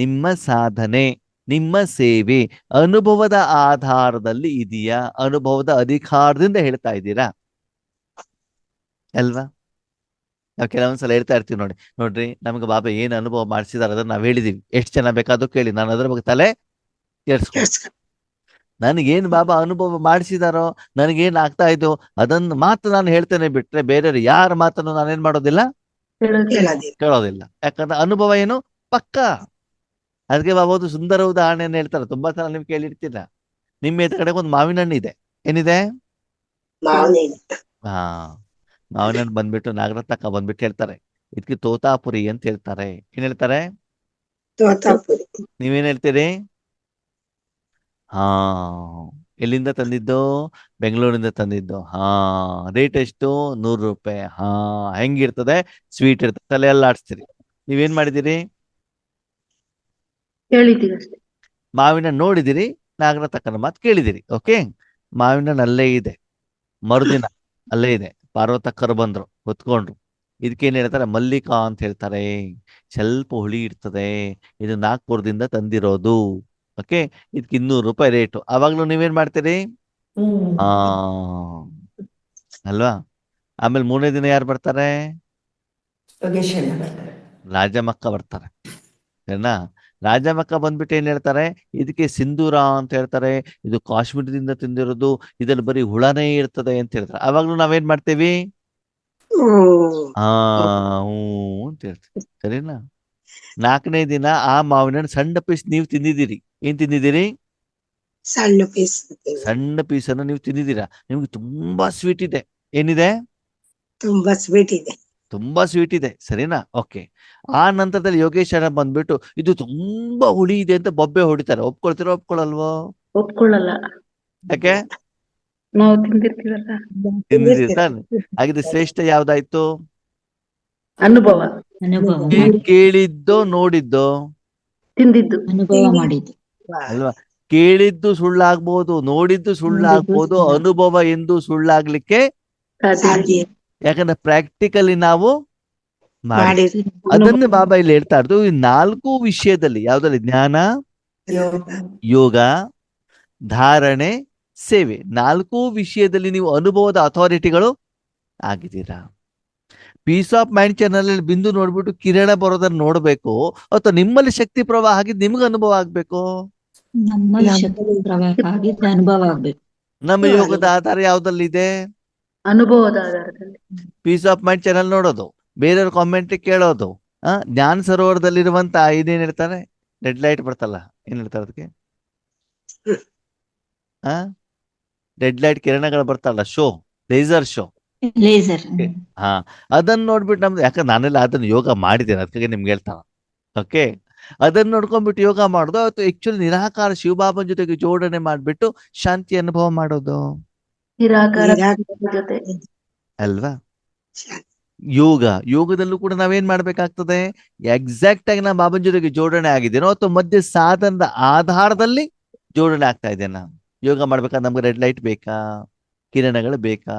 ನಿಮ್ಮ ಸಾಧನೆ, ನಿಮ್ಮ ಸೇವೆ ಅನುಭವದ ಆಧಾರದಲ್ಲಿ ಇದೆಯಾ? ಅನುಭವದ ಅಧಿಕಾರದಿಂದ ಹೇಳ್ತಾ ಇದ್ದೀರಾ ಅಲ್ವಾ? ನಾವು ಕೆಲವೊಂದ್ಸಲ ಹೇಳ್ತಾ ಇರ್ತೀವಿ ನೋಡ್ರಿ ನಮ್ಗೆ ಬಾಬಾ ಏನ್ ಅನುಭವ ಮಾಡಿಸಿದಾರೆ ಅದನ್ನ ನಾವ್ ಹೇಳಿದೀವಿ. ಎಷ್ಟು ಜನ ಬೇಕಾದ್ರೂ ಕೇಳಿ, ನಾನು ಅದ್ರ ಬಗ್ಗೆ ತಲೆ ಕೆಡ್ಸ್ಕೊ. ನನಗೇನು ಬಾಬಾ ಅನುಭವ ಮಾಡಿಸಿದಾರೋ, ನನಗೇನ್ ಆಗ್ತಾ ಇದ್ದೋ ಅದನ್ನು ಮಾತ್ರ ನಾನು ಹೇಳ್ತೇನೆ, ಬಿಟ್ರೆ ಬೇರೆಯವ್ರು ಯಾರ ಮಾತನ್ನು ನಾನೇನ್ ಮಾಡೋದಿಲ್ಲ, ಹೇಳೋದಿಲ್ಲ. ಕೇಳೋದಿಲ್ಲ. ಯಾಕಂದ್ರೆ ಅನುಭವ ಏನು ಪಕ್ಕ. ಅದಕ್ಕೆ ಬಾಬಾ ಒಂದು ಸುಂದರ ಉದಾಹರಣೆಯನ್ನು ಹೇಳ್ತಾರೆ, ತುಂಬಾ ಸಲ ನೀವು ಕೇಳಿರ್ತೀರ. ನಿಮ್ಮ ಎದುರುಗಡೆ ಒಂದು ಮಾವಿನ ಹಣ್ಣು ಇದೆ. ಏನಿದೆ? ಮಾವನಿಗೆ ಹಾ, ಮಾವಿನ ಹಣ್ಣು ಬಂದ್ಬಿಟ್ಟು ನಾಗರತ್ನಕ್ಕ ಬಂದ್ಬಿಟ್ಟು ಹೇಳ್ತಾರೆ, ಇದಕ್ಕೆ ತೋತಾಪುರಿ ಅಂತ ಹೇಳ್ತಾರೆ. ಏನ್ ಹೇಳ್ತಾರೆ? ತೋತಾಪುರಿ. ನೀವೇನ್ ಹೇಳ್ತೀರಿ? ಹಾ, ಎಲ್ಲಿಂದ ತಂದಿದ್ದು? ಬೆಂಗಳೂರಿಂದ ತಂದಿದ್ದು. ಹಾ, ರೇಟ್ ಎಷ್ಟು? 100 ರೂಪಾಯಿ. ಹಾ, ಹೆಂಗಿರ್ತದೆ? ಸ್ವೀಟ್ ಇರ್ತದೆ. ತಲೆ ಎಲ್ಲ ಆಡಿಸ್ತೀರಿ. ನೀವೇನ್ ಮಾಡಿದಿರಿ? ಹೇಳಿದ್ದೀವಿ ಅಷ್ಟೇ. ಮಾವಿನ ನೋಡಿದಿರಿ, ನಾಗರತಕ್ಕನ ಮಾತು ಕೇಳಿದಿರಿ. ಓಕೆ, ಮಾವಿನ ಅಲ್ಲೇ ಇದೆ. ಮರುದಿನ ಅಲ್ಲೇ ಇದೆ, ಪಾರ್ವತಕ್ಕರು ಬಂದ್ರು, ಹೊತ್ಕೊಂಡ್ರು. ಇದಕ್ಕೇನ್ ಹೇಳ್ತಾರೆ? ಮಲ್ಲಿಕಾ ಅಂತ ಹೇಳ್ತಾರೆ. ಸ್ವಲ್ಪ ಹುಳಿ ಇರ್ತದೆ, ಇದು ನಾಗ್ಪುರದಿಂದ ತಂದಿರೋದು. ಓಕೆ, ಇದಕ್ಕೆ 200 ರೂಪಾಯಿ ರೇಟು. ಅವಾಗ್ಲೂ ನೀವೇನ್ ಮಾಡ್ತೀರಿ? ಆ ಅಲ್ವಾ? ಆಮೇಲೆ 3ನೇ ದಿನ ಯಾರು ಬರ್ತಾರೆ? ರಾಜಮಕ್ಕ ಬರ್ತಾರೆ. ಸರಿನಾ? ರಾಜಮಕ್ಕ ಬಂದ್ಬಿಟ್ಟು ಏನ್ ಹೇಳ್ತಾರೆ, ಇದಕ್ಕೆ ಸಿಂಧೂರ ಅಂತ ಹೇಳ್ತಾರೆ, ಇದು ಕಾಶ್ಮೀರದಿಂದ ತಿಂದಿರೋದು, ಇದ್ರಲ್ಲಿ ಬರೀ ಹುಳನೇ ಇರ್ತದೆ ಅಂತ ಹೇಳ್ತಾರೆ. ಅವಾಗ್ಲೂ ನಾವೇನ್ ಮಾಡ್ತೇವಿ, ಹಾ ಹ್ಞೂ ಅಂತ ಹೇಳ್ತೀವಿ. ಸರಿನಾ? 4ನೇ ದಿನ ಆ ಮಾವಿನ ಹಣ್ಣು ಸಣ್ಣ ಪೀಸ್ ನೀವು ತಿಂದಿದ್ದೀರಿ. ಏನ್ ತಿಂದಿದ್ದೀರಿ? ಸಣ್ಣ ಪೀಸ್ ಸಣ್ಣ ಪೀಸನ್ನು ನೀವು ತಿಂದಿದ್ದೀರಾ. ನಿಮ್ಗೆ ತುಂಬಾ ಸ್ವೀಟ್ ಇದೆ. ಏನಿದೆ? ತುಂಬಾ ಸ್ವೀಟ್ ಇದೆ. ತುಂಬಾ ಸ್ವೀಟ್ ಇದೆ. ಸರಿನಾ? ಓಕೆ. ಆ ನಂತರದಲ್ಲಿ ಯೋಗೇಶ್ ಅಣ್ಣ ಬಂದ್ಬಿಟ್ಟು ಇದು ತುಂಬಾ ಹುಳಿ ಇದೆ ಅಂತ ಬೊಬ್ಬೆ ಹೊಡಿತಾರೆ. ಒಪ್ಕೊಳ್ತೀರೋ ಒಪ್ಕೊಳಲ್ವೋ? ಒಪ್ಕೊಳ್ಳಲ್ಲ, ಯಾಕೆ? ನಾವು ತಿಂದಿರ್ತೀವಲ್ಲ. ತಿಂದಿದ್ದೀರಿ ತಾನೆ. ಹಾಗಿದ್ರೆ ಶ್ರೇಷ್ಠ ಯಾವ್ದಾಯ್ತು? ಅನುಭವ. ಅನುಭವ ಕೇಳಿದ್ದೋ ನೋಡಿದ್ದೋ? ತಿಂದಿದ್ದು. ಅನುಭವ ಮಾಡಿದ್ದು. ಅಲ್ವಾ? ಕೇಳಿದ್ದು ಸುಳ್ಳಾಗ್ಬೋದು, ನೋಡಿದ್ದು ಸುಳ್ಳಾಗ್ಬೋದು, ಸುಳ್ಳು. ಅನುಭವ ಎಂದು ಸುಳ್ಳಾಗ್ಲಿಕ್ಕೆ ಸಾಧ್ಯ ಯಾಕಂದ್ರೆ ಪ್ರಾಕ್ಟಿಕಲಿ ನಾವು ಮಾಡಿ. ಮಾಡಿದ್ರು ಅದನ್ನ ಬಾಬಾ ಇಲ್ಲಿ ಹೇಳ್ತಾ ಇರೋದು. ಈ 4 ವಿಷಯದಲ್ಲಿ ಯಾವ್ದ್ರಲ್ಲಿ? ಜ್ಞಾನ, ಯೋಗ, ಧಾರಣೆ, ಸೇವೆ. 4 ವಿಷಯದಲ್ಲಿ ನೀವು ಅನುಭವದ ಅಥಾರಿಟಿಗಳು ಆಗಿದ್ದೀರಾ. ಪೀಸ್ ಆಫ್ ಮೈಂಡ್ ಚಾನಲ್ ಅಲ್ಲಿ ಬಿಂದು ನೋಡ್ಬಿಟ್ಟು ಕಿರಣ ಬರೋದನ್ನ ನೋಡ್ಬೇಕು, ಅಥವಾ ನಿಮ್ಮಲ್ಲಿ ಶಕ್ತಿ ಪ್ರವಾಹ ಆಗಿದ್ದು ನಿಮ್ಗೆ ಅನುಭವ ಆಗ್ಬೇಕು. ನಮ್ಮಲ್ಲಿ ಶಕ್ತಿ ಪ್ರವಾಹ ಆಗಿದ್ದ ಅನುಭವ ಆಗ್ಬೇಕು. ನಮ್ಮ ಯೋಗದ ಆಧಾರ ಯಾವ್ದಲ್ಲಿದೆ? ಅನುಭವದ ಆಧಾರದಲ್ಲಿ. ಪೀಸ್ ಆಫ್ ಮೈಂಡ್ ಚಾನಲ್ ನೋಡೋದು, ಬೇರೆಯವ್ರ ಕಾಮೆಂಟ್ ಕೇಳೋದು. ಜ್ಞಾನ ಸರೋವರದಲ್ಲಿರುವಂತ ಇದೇನ್ ಹೇಳ್ತಾರೆ, ರೆಡ್ ಲೈಟ್ ಬರ್ತಲ್ಲ, ಏನ್ ಹೇಳ್ತಾರೆ ಅದಕ್ಕೆ? ರೆಡ್ ಲೈಟ್ ಕಿರಣಗಳು ಬರ್ತಲ್ಲ, ಶೋ, ಲೇಸರ್ ಶೋ. ಲೇಸರ್. ಹಾ, ಅದನ್ನ ನೋಡ್ಬಿಟ್ಟು ನಮ್ದು, ಯಾಕಂದ್ರೆ ನಾನೆಲ್ಲ ಅದನ್ನ ಯೋಗ ಮಾಡಿದ್ದೇನೆ, ಅದಕ್ಕೆ ನಿಮ್ಗೆ ಹೇಳ್ತಾವ. ಓಕೆ, ಅದನ್ನ ನೋಡ್ಕೊಂಡ್ಬಿಟ್ಟು ಯೋಗ ಮಾಡೋದು, ಅಥವಾ ಆಕ್ಚುಲಿ ನಿರಾಕಾರ ಶಿವಬಾಬನ್ ಜೊತೆಗೆ ಜೋಡಣೆ ಮಾಡ್ಬಿಟ್ಟು ಶಾಂತಿ ಅನುಭವ ಮಾಡೋದು ನಿರಾಕಾರ ಜೊತೆ. ಅಲ್ವಾ? ಯೋಗದಲ್ಲೂ ಕೂಡ ನಾವೇನ್ ಮಾಡ್ಬೇಕಾಗ್ತದೆ? ಎಕ್ಸಾಕ್ಟ್ ಆಗಿ ನಾ ಬಾಬನ್ ಜೊತೆಗೆ ಜೋಡಣೆ ಆಗಿದ್ದೇನೋ, ಅಥವಾ ಮಧ್ಯೆ ಸಾಧನದ ಆಧಾರದಲ್ಲಿ ಜೋಡಣೆ ಆಗ್ತಾ ಇದ್ದೇನಾ? ಯೋಗ ಮಾಡ್ಬೇಕಾದ್ರೆ ನಮ್ಗೆ ರೆಡ್ ಲೈಟ್ ಬೇಕಾ, ಕಿರಣಗಳು ಬೇಕಾ,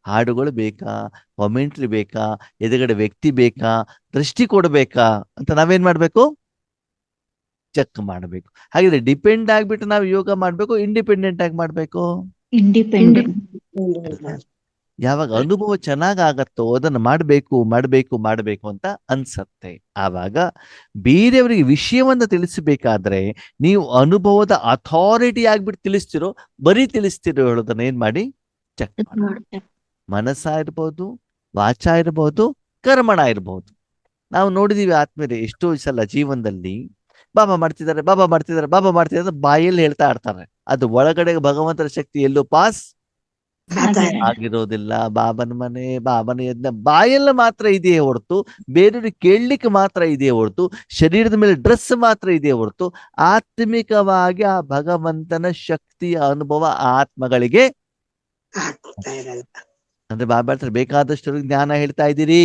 ಹಾಡುಗಳು ಬೇಕಾ, ಕಾಮೆಂಟ್ರಿ ಬೇಕಾ, ಎದುರುಗಡೆ ವ್ಯಕ್ತಿ ಬೇಕಾ, ದೃಷ್ಟಿ ಕೊಡಬೇಕಾ ಅಂತ ನಾವೇನ್ ಮಾಡ್ಬೇಕು? ಚೆಕ್ ಮಾಡ್ಬೇಕು. ಹಾಗಿದ್ರೆ ಡಿಪೆಂಡ್ ಆಗ್ಬಿಟ್ಟು ನಾವು ಯೋಗ ಮಾಡ್ಬೇಕು, ಇಂಡಿಪೆಂಡೆಂಟ್ ಆಗಿ ಮಾಡ್ಬೇಕು? ಇಂಡಿಪೆಂಡೆಂಟ್. ಯಾವಾಗ ಅನುಭವ ಚೆನ್ನಾಗಾಗತ್ತೋ ಅದನ್ನ ಮಾಡ್ಬೇಕು ಅಂತ ಅನ್ಸತ್ತೆ. ಆವಾಗ ಬೇರೆಯವರಿಗೆ ವಿಷಯವನ್ನ ತಿಳಿಸಬೇಕಾದ್ರೆ ನೀವು ಅನುಭವದ ಅಥಾರಿಟಿ ಆಗ್ಬಿಟ್ಟು ತಿಳಿಸ್ತಿರೋ, ಬರೀ ತಿಳಿಸ್ತಿರೋ ಹೇಳೋದನ್ನ ಏನ್ ಮಾಡಿ? ಚೆಕ್ ಮಾಡಿ. ಮನಸ್ಸ ಇರ್ಬೋದು, ವಾಚ ಇರ್ಬೋದು, ಕರ್ಮಣ ಇರ್ಬೋದು. ನಾವು ನೋಡಿದೀವಿ ಆತ್ಮೀಯರೇ, ಎಷ್ಟೋ ಸಲ ಜೀವನದಲ್ಲಿ ಬಾಬಾ ಮಾಡ್ತಿದ್ದಾರೆ ಬಾಯಲ್ಲಿ ಹೇಳ್ತಾ ಇರ್ತಾರೆ. ಅದು ಒಳಗಡೆ ಭಗವಂತನ ಶಕ್ತಿ ಎಲ್ಲೂ ಪಾಸ್ ಆಗಿರೋದಿಲ್ಲ. ಬಾಬನ ಮನೆ, ಬಾಬನ ಯಜ್ಞ ಬಾಯೆಲ್ಲ ಮಾತ್ರ ಇದೆಯೇ ಹೊರತು, ಬೇರೆಯವ್ರಿಗೆ ಕೇಳಲಿಕ್ಕೆ ಮಾತ್ರ ಇದೆಯೇ ಹೊರತು, ಶರೀರದ ಮೇಲೆ ಡ್ರೆಸ್ ಮಾತ್ರ ಇದೆಯೇ ಹೊರತು, ಆತ್ಮಿಕವಾಗಿ ಆ ಭಗವಂತನ ಶಕ್ತಿಯ ಅನುಭವ ಆತ್ಮಗಳಿಗೆ ಅಂದ್ರೆ ಬಾಬಾ ಹೇಳ್ತಾರೆ, ಬೇಕಾದಷ್ಟು ಜ್ಞಾನ ಹೇಳ್ತಾ ಇದ್ದೀರಿ,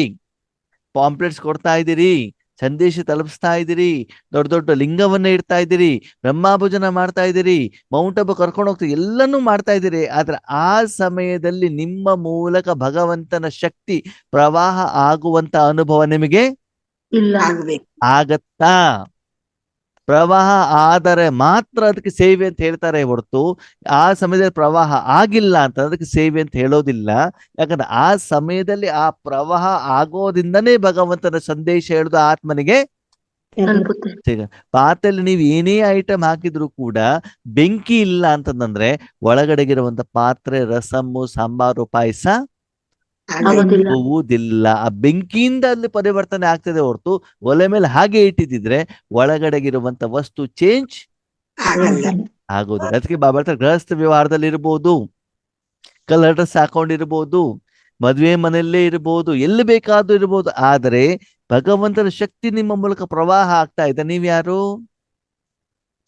ಪಾಂಪ್ಲೆಟ್ಸ್ ಕೊಡ್ತಾ ಇದ್ದೀರಿ, ಸಂದೇಶ ತಲುಪಿಸ್ತಾ ಇದ್ದೀರಿ, ದೊಡ್ಡ ದೊಡ್ಡ ಲಿಂಗವನ್ನ ಇಡ್ತಾ ಇದ್ದೀರಿ, ಬ್ರಹ್ಮಾಭೋಜನ ಮಾಡ್ತಾ ಇದ್ದೀರಿ, ಮೌಂಟ್ ಅಬು ಕರ್ಕೊಂಡು ಹೋಗ್ತೀವಿ, ಎಲ್ಲನೂ ಮಾಡ್ತಾ ಇದ್ದೀರಿ. ಆದ್ರೆ ಆ ಸಮಯದಲ್ಲಿ ನಿಮ್ಮ ಮೂಲಕ ಭಗವಂತನ ಶಕ್ತಿ ಪ್ರವಾಹ ಆಗುವಂತ ಅನುಭವ ನಿಮಗೆ ಇಲ್ಲ. ಆಗತ್ತಾ? ಪ್ರವಾಹ ಆದರೆ ಮಾತ್ರ ಅದಕ್ಕೆ ಸೇವೆ ಅಂತ ಹೇಳ್ತಾರೆ ಹೊರತು, ಆ ಸಮಯದಲ್ಲಿ ಪ್ರವಾಹ ಆಗಿಲ್ಲ ಅಂತ ಅದಕ್ಕೆ ಸೇವೆ ಅಂತ ಹೇಳೋದಿಲ್ಲ. ಯಾಕಂದ್ರೆ ಆ ಸಮಯದಲ್ಲಿ ಆ ಪ್ರವಾಹ ಆಗೋದಿಂದನೇ ಭಗವಂತನ ಸಂದೇಶ ಹೇಳುದು ಆತ್ಮನಿಗೆ ತಲುಪುತ್ತೆ. ಪಾತ್ರೆಯಲ್ಲಿ ನೀವು ಏನೇ ಐಟಮ್ ಹಾಕಿದ್ರು ಕೂಡ ಬೆಂಕಿ ಇಲ್ಲ ಅಂತಂದ್ರೆ ಒಳಗಡೆಗಿರುವಂತ ಪಾತ್ರೆ ರಸಮ್ಮು, ಸಾಂಬಾರು, ಪಾಯಸ ಹೋಗುವುದಿಲ್ಲ. ಆ ಬೆಂಕಿಯಿಂದ ಅಲ್ಲಿ ಪರಿವರ್ತನೆ ಆಗ್ತದೆ ಹೊರತು ಒಲೆ ಮೇಲೆ ಹಾಗೆ ಇಟ್ಟಿದ್ರೆ ಒಳಗಡೆಗಿರುವಂತ ವಸ್ತು ಚೇಂಜ್ ಆಗೋದಿಲ್ಲ. ಅದಕ್ಕೆ ಬಾಬಾ ಗೃಹಸ್ಥ ವ್ಯವಹಾರದಲ್ಲಿ ಇರ್ಬೋದು, ಕಲರ್ ಡ್ರೆಸ್ ಹಾಕೊಂಡಿರ್ಬೋದು, ಮದುವೆ ಮನೆಯಲ್ಲೇ ಇರ್ಬೋದು, ಎಲ್ಲಿ ಬೇಕಾದ್ರೂ ಇರ್ಬೋದು. ಆದರೆ ಭಗವಂತನ ಶಕ್ತಿ ನಿಮ್ಮ ಮೂಲಕ ಪ್ರವಾಹ ಆಗ್ತಾ ಇದೆ. ನೀವ್ಯಾರು?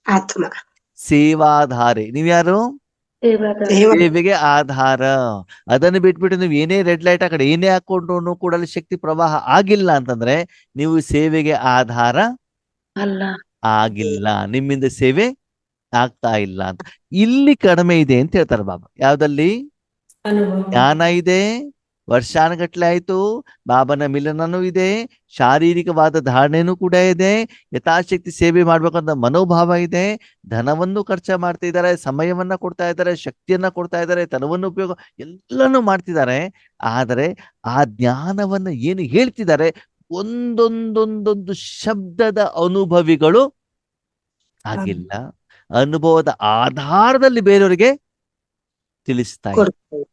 ಆತ್ಮ. ಸೇವಾಧಾರೆ. ನೀವ್ಯಾರು? ಸೇವೆಗೆ ಆಧಾರ. ಅದನ್ನು ಬಿಟ್ಬಿಟ್ಟು ನೀವು ಏನೇ ರೆಡ್ ಲೈಟ್ ಆ ಕಡೆ ಏನೇ ಹಾಕೊಂಡ್ರು ಕೂಡ ಅಲ್ಲಿ ಶಕ್ತಿ ಪ್ರವಾಹ ಆಗಿಲ್ಲ ಅಂತಂದ್ರೆ ನೀವು ಸೇವೆಗೆ ಆಧಾರ ಅಲ್ಲ, ಆಗಿಲ್ಲ, ನಿಮ್ಮಿಂದ ಸೇವೆ ಆಗ್ತಾ ಇಲ್ಲ ಅಂತ. ಇಲ್ಲಿ ಕಡಿಮೆ ಇದೆ ಅಂತ ಹೇಳ್ತಾರೆ ಬಾಬಾ. ಯಾವ್ದಲ್ಲಿ? ಜ್ಞಾನ ಇದೆ, ವರ್ಷಾನುಗಟ್ಲೆ ಆಯ್ತು, ಬಾಬನ ಮಿಲನನೂ ಇದೆ, ಶಾರೀರಿಕವಾದ ಧಾರಣೆನೂ ಕೂಡ ಇದೆ, ಯಥಾಶಕ್ತಿ ಸೇವೆ ಮಾಡ್ಬೇಕಂತ ಮನೋಭಾವ ಇದೆ, ಧನವನ್ನು ಖರ್ಚು ಮಾಡ್ತಾ ಇದ್ದಾರೆ, ಸಮಯವನ್ನ ಕೊಡ್ತಾ ಇದ್ದಾರೆ, ಶಕ್ತಿಯನ್ನ ಕೊಡ್ತಾ ಇದ್ದಾರೆ, ತನವನ್ನು ಉಪಯೋಗ ಎಲ್ಲನೂ ಮಾಡ್ತಿದ್ದಾರೆ. ಆದರೆ ಆ ಜ್ಞಾನವನ್ನ ಏನು ಹೇಳ್ತಿದ್ದಾರೆ, ಒಂದೊಂದೊಂದೊಂದು ಶಬ್ದದ ಅನುಭವಿಗಳು ಆಗಿಲ್ಲ. ಅನುಭವದ ಆಧಾರದಲ್ಲಿ ಬೇರೆಯವರಿಗೆ ತಿಳಿಸ್ತಾ ಇದ್ರು. ಕೊಡ್ತೇವೆ.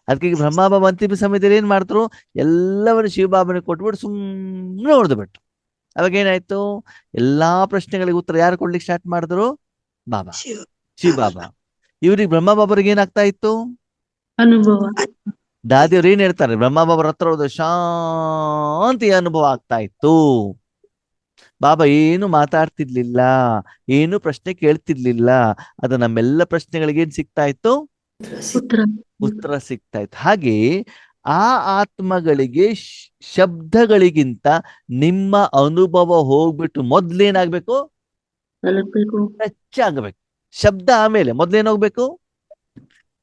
ಅದಕ್ಕೆ ಬ್ರಹ್ಮಬಾಬಾ ಅಂತಿಮ ಸಮಯದಲ್ಲಿ ಏನ್ ಮಾಡ್ತರು, ಎಲ್ಲವನ್ನು ಶಿವಬಾಬನಿಗೆ ಕೊಟ್ಬಿಟ್ಟು ಸುಮ್ಮನೆ ಹೊಡೆದು ಬಿಟ್ರು. ಅವಾಗ ಏನಾಯ್ತು, ಎಲ್ಲಾ ಪ್ರಶ್ನೆಗಳಿಗೆ ಉತ್ತರ ಯಾರು ಕೊಡ್ಲಿಕ್ಕೆ ಸ್ಟಾರ್ಟ್ ಮಾಡಿದ್ರು? ಬಾಬಾ, ಶಿವ ಶಿವಬಾಬಾ. ಇವ್ರಿಗೆ ಬ್ರಹ್ಮಬಾಬರಿಗೆ ಏನಾಗ್ತಾ ಇತ್ತು? ಅನುಭವ. ದಾದಿಯವ್ರು ಏನ್ ಹೇಳ್ತಾರೆ, ಬ್ರಹ್ಮಬಾಬರ ಹತ್ರ ಹೋದ ಶಾಂತಿ ಅನುಭವ ಆಗ್ತಾ ಇತ್ತು. ಬಾಬಾ ಏನು ಮಾತಾಡ್ತಿರ್ಲಿಲ್ಲ, ಏನು ಪ್ರಶ್ನೆ ಕೇಳ್ತಿರ್ಲಿಲ್ಲ. ಅದು ನಮ್ಮೆಲ್ಲ ಪ್ರಶ್ನೆಗಳಿಗೆ ಏನ್ ಸಿಗ್ತಾ ಇತ್ತು? ಉತ್ತರ. ಉತ್ತರ ಸಿಗ್ತಾ ಇತ್ತು. ಹಾಗೆ ಆ ಆತ್ಮಗಳಿಗೆ ಶಬ್ದಗಳಿಗಿಂತ ನಿಮ್ಮ ಅನುಭವ ಹೋಗ್ಬಿಟ್ಟು ಮೊದ್ಲೇನಾಗ್ಬೇಕು? ತಲುಪಬೇಕು. ಟಚ್ ಆಗ್ಬೇಕು. ಶಬ್ದ ಆಮೇಲೆ, ಮೊದ್ಲೇನೋಗ್ಬೇಕು?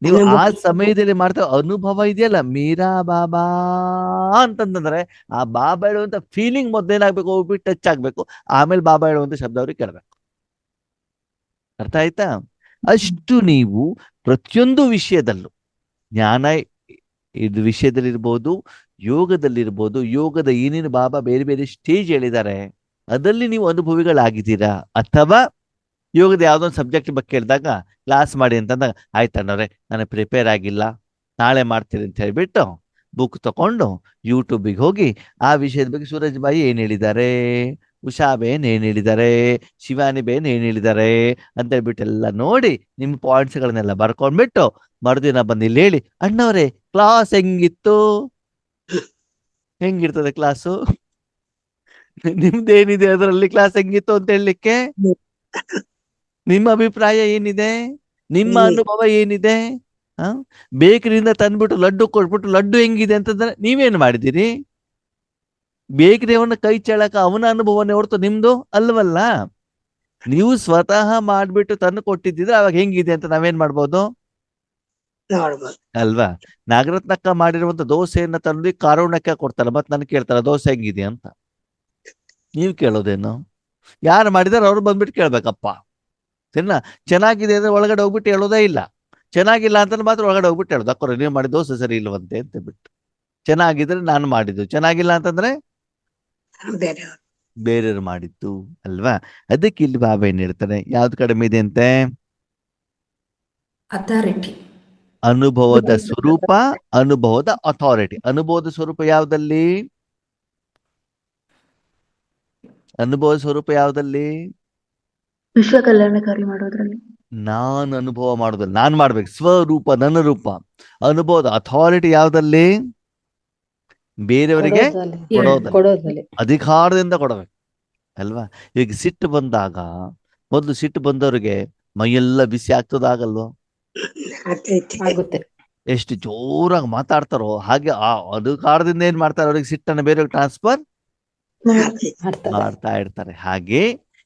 ನೀವು ಆ ಸಮಯದಲ್ಲಿ ಮಾಡ್ತಾ ಅನುಭವ ಇದೆಯಲ್ಲ, ಮೀರಾ ಬಾಬಾ ಅಂತಂದ್ರೆ ಆ ಬಾಬಾ ಹೇಳುವಂತ ಫೀಲಿಂಗ್ ಮೊದ್ಲೇನಾಗ್ಬೇಕು? ಹೋಗ್ಬಿಟ್ಟು ಟಚ್ ಆಗ್ಬೇಕು. ಆಮೇಲೆ ಬಾಬಾ ಹೇಳುವಂತ ಶಬ್ದ ಅವ್ರಿಗೆ ಕೇಳ್ಬೇಕು. ಅರ್ಥ ಆಯ್ತಾ? ಅಷ್ಟು ನೀವು ಪ್ರತಿಯೊಂದು ವಿಷಯದಲ್ಲೂ, ಜ್ಞಾನ ಇದು ವಿಷಯದಲ್ಲಿರ್ಬೋದು, ಯೋಗದಲ್ಲಿರ್ಬೋದು, ಯೋಗದ ಏನೇನು ಬಾಬಾ ಬೇರೆ ಬೇರೆ ಸ್ಟೇಜ್ ಹೇಳಿದ್ದಾರೆ ಅದರಲ್ಲಿ ನೀವು ಅನುಭವಿಗಳಾಗಿದ್ದೀರಾ. ಅಥವಾ ಯೋಗದ ಯಾವ್ದೊಂದು ಸಬ್ಜೆಕ್ಟ್ ಬಗ್ಗೆ ಕೇಳಿದಾಗ ಕ್ಲಾಸ್ ಮಾಡಿ ಅಂತಂದಾಗ, ಆಯ್ತಣ್ಣವ್ರೆ ನಾನು ಪ್ರಿಪೇರ್ ಆಗಿಲ್ಲ, ನಾಳೆ ಮಾಡ್ತೀನಿ ಅಂತ ಹೇಳ್ಬಿಟ್ಟು ಬುಕ್ ತಗೊಂಡು ಯೂಟ್ಯೂಬಿಗೆ ಹೋಗಿ ಆ ವಿಷಯದ ಬಗ್ಗೆ ಸೂರಜ್ ಬಾಯಿ ಏನ್ ಹೇಳಿದ್ದಾರೆ, ಉಷಾಬೇನ್ ಏನ್ ಹೇಳಿದ್ದಾರೆ, ಶಿವಾನಿ ಬೇನ್ ಏನ್ ಹೇಳಿದ್ದಾರೆ ಅಂತ ಹೇಳ್ಬಿಟ್ಟು ಎಲ್ಲ ನೋಡಿ ನಿಮ್ಮ ಪಾಯಿಂಟ್ಸ್ಗಳನ್ನೆಲ್ಲ ಬರ್ಕೊಂಡ್ಬಿಟ್ಟು ಮರುದಿನ ಬಂದು ಇಲ್ಲಿ ಹೇಳಿ, ಅಣ್ಣವ್ರೆ ಕ್ಲಾಸ್ ಹೆಂಗಿತ್ತು? ಹೆಂಗಿರ್ತದೆ ಕ್ಲಾಸು? ನಿಮ್ದೇನಿದೆ ಅದರಲ್ಲಿ ಕ್ಲಾಸ್ ಹೆಂಗಿತ್ತು ಅಂತ ಹೇಳಲಿಕ್ಕೆ? ನಿಮ್ಮ ಅಭಿಪ್ರಾಯ ಏನಿದೆ? ನಿಮ್ಮ ಅನುಭವ ಏನಿದೆ? ಬೇಕರಿಯಿಂದ ತಂದ್ಬಿಟ್ಟು ಲಡ್ಡು ಕೊಟ್ಬಿಟ್ಟು ಲಡ್ಡು ಹೆಂಗಿದೆ ಅಂತಂದ್ರೆ ನೀವೇನು ಮಾಡಿದ್ದೀರಿ? ಬೇಕರಿಯವನ್ನ ಕೈ ಚಳಕ ಅವನ ಅನುಭವನೇ ಹೊರತು ನಿಮ್ದು ಅಲ್ವಲ್ಲ. ನೀವು ಸ್ವತಃ ಮಾಡ್ಬಿಟ್ಟು ತಂದು ಕೊಟ್ಟಿದ್ದಿದ್ರೆ ಅವಾಗ ಹೆಂಗಿದೆ ಅಂತ ನಾವೇನ್ ಮಾಡ್ಬೋದು? ನೋಡ್ಬೋದು. ಅಲ್ವಾ? ನಾಗರತ್ನಕ್ಕ ಮಾಡಿರುವಂತ ದೋಸೆಯನ್ನ ತಂದು ಕಾರುಣ್ಯಕ್ಕೆ ಕೊಡ್ತಾರ, ಮತ್ ನನ್ ಕೇಳ್ತಾರ ದೋಸೆ ಹೆಂಗಿದೆ ಅಂತ. ನೀವ್ ಕೇಳೋದೇನು? ಯಾರು ಮಾಡಿದಾರೆ ಅವ್ರು ಬಂದ್ಬಿಟ್ಟು ಕೇಳ್ಬೇಕಪ್ಪ. ಸರಿನಾ? ಚೆನ್ನಾಗಿದೆ ಅಂದ್ರೆ ಒಳಗಡೆ ಹೋಗ್ಬಿಟ್ಟು ಹೇಳೋದೇ ಇಲ್ಲ, ಚೆನ್ನಾಗಿಲ್ಲ ಅಂತಂದ್ರೆ ಮಾತ್ರ ಒಳಗಡೆ ಹೋಗ್ಬಿಟ್ಟು ಹೇಳೋದು, ಅಕ್ಕೋರ ನೀವು ಮಾಡಿದ ದೋಸೆ ಸರಿ ಇಲ್ವಂತೆ ಅಂತ ಬಿಟ್ಟು. ಚೆನ್ನಾಗಿದ್ರೆ ನಾನು ಮಾಡಿದ್ದು, ಚೆನ್ನಾಗಿಲ್ಲ ಅಂತಂದ್ರೆ ಬೇರೆಯವ್ರು. ಬೇರೆಯವ್ರು ಮಾಡಿದ್ದು. ಅಲ್ವಾ? ಅದಕ್ಕೆ ಇಲ್ಲಿ ಬಾಬಾ ಏನ್ ಹೇಳ್ತಾರೆ, ಯಾವ್ದು ಕಡಿಮೆ ಇದೆ ಅಂತೆ? ಅಥಾರಿಟಿ. ಅನುಭವದ ಸ್ವರೂಪ, ಅನುಭವದ ಅಥಾರಿಟಿ. ಅನುಭವದ ಸ್ವರೂಪ ಯಾವ್ದಲ್ಲಿ? ಅನುಭವದ ಸ್ವರೂಪ ಯಾವ್ದಲ್ಲಿ? ವಿಶ್ವ ಕಲ್ಯಾಣಕಾರಿ ಮಾಡೋದ್ರಲ್ಲಿ. ನಾನು ಅನುಭವ ಮಾಡೋದಿಲ್ಲ, ನಾನ್ ಮಾಡ್ಬೇಕು, ಸ್ವರೂಪ ನನ್ನ ರೂಪ. ಅನುಭವದ ಅಥಾರಿಟಿ ಯಾವ್ದಲ್ಲಿ? ಬೇರೆಯವರಿಗೆ ಕೊಡೋದಲ್ಲಿ, ಅಧಿಕಾರದಿಂದ ಕೊಡಬೇಕು. ಅಲ್ವಾ? ಈಗ ಸಿಟ್ಟು ಬಂದಾಗ ಮೊದಲು ಸಿಟ್ಟು ಬಂದವರಿಗೆ ಮೈಯೆಲ್ಲ ಬಿಸಿ ಆಗ್ತದಾಗಲ್ವೋ? ಆಗುತ್ತೆ. ಎಷ್ಟು ಜೋರಾಗಿ ಮಾತಾಡ್ತಾರೋ ಹಾಗೆ ಆ ಅಧಿಕಾರದಿಂದ ಏನ್ ಮಾಡ್ತಾರೆ, ಅವ್ರಿಗೆ ಸಿಟ್ಟನ್ನು ಬೇರೆಯವ್ರಿಗೆ ಟ್ರಾನ್ಸ್ಫರ್ ಮಾಡ್ತಾ ಇರ್ತಾರೆ. ಹಾಗೆ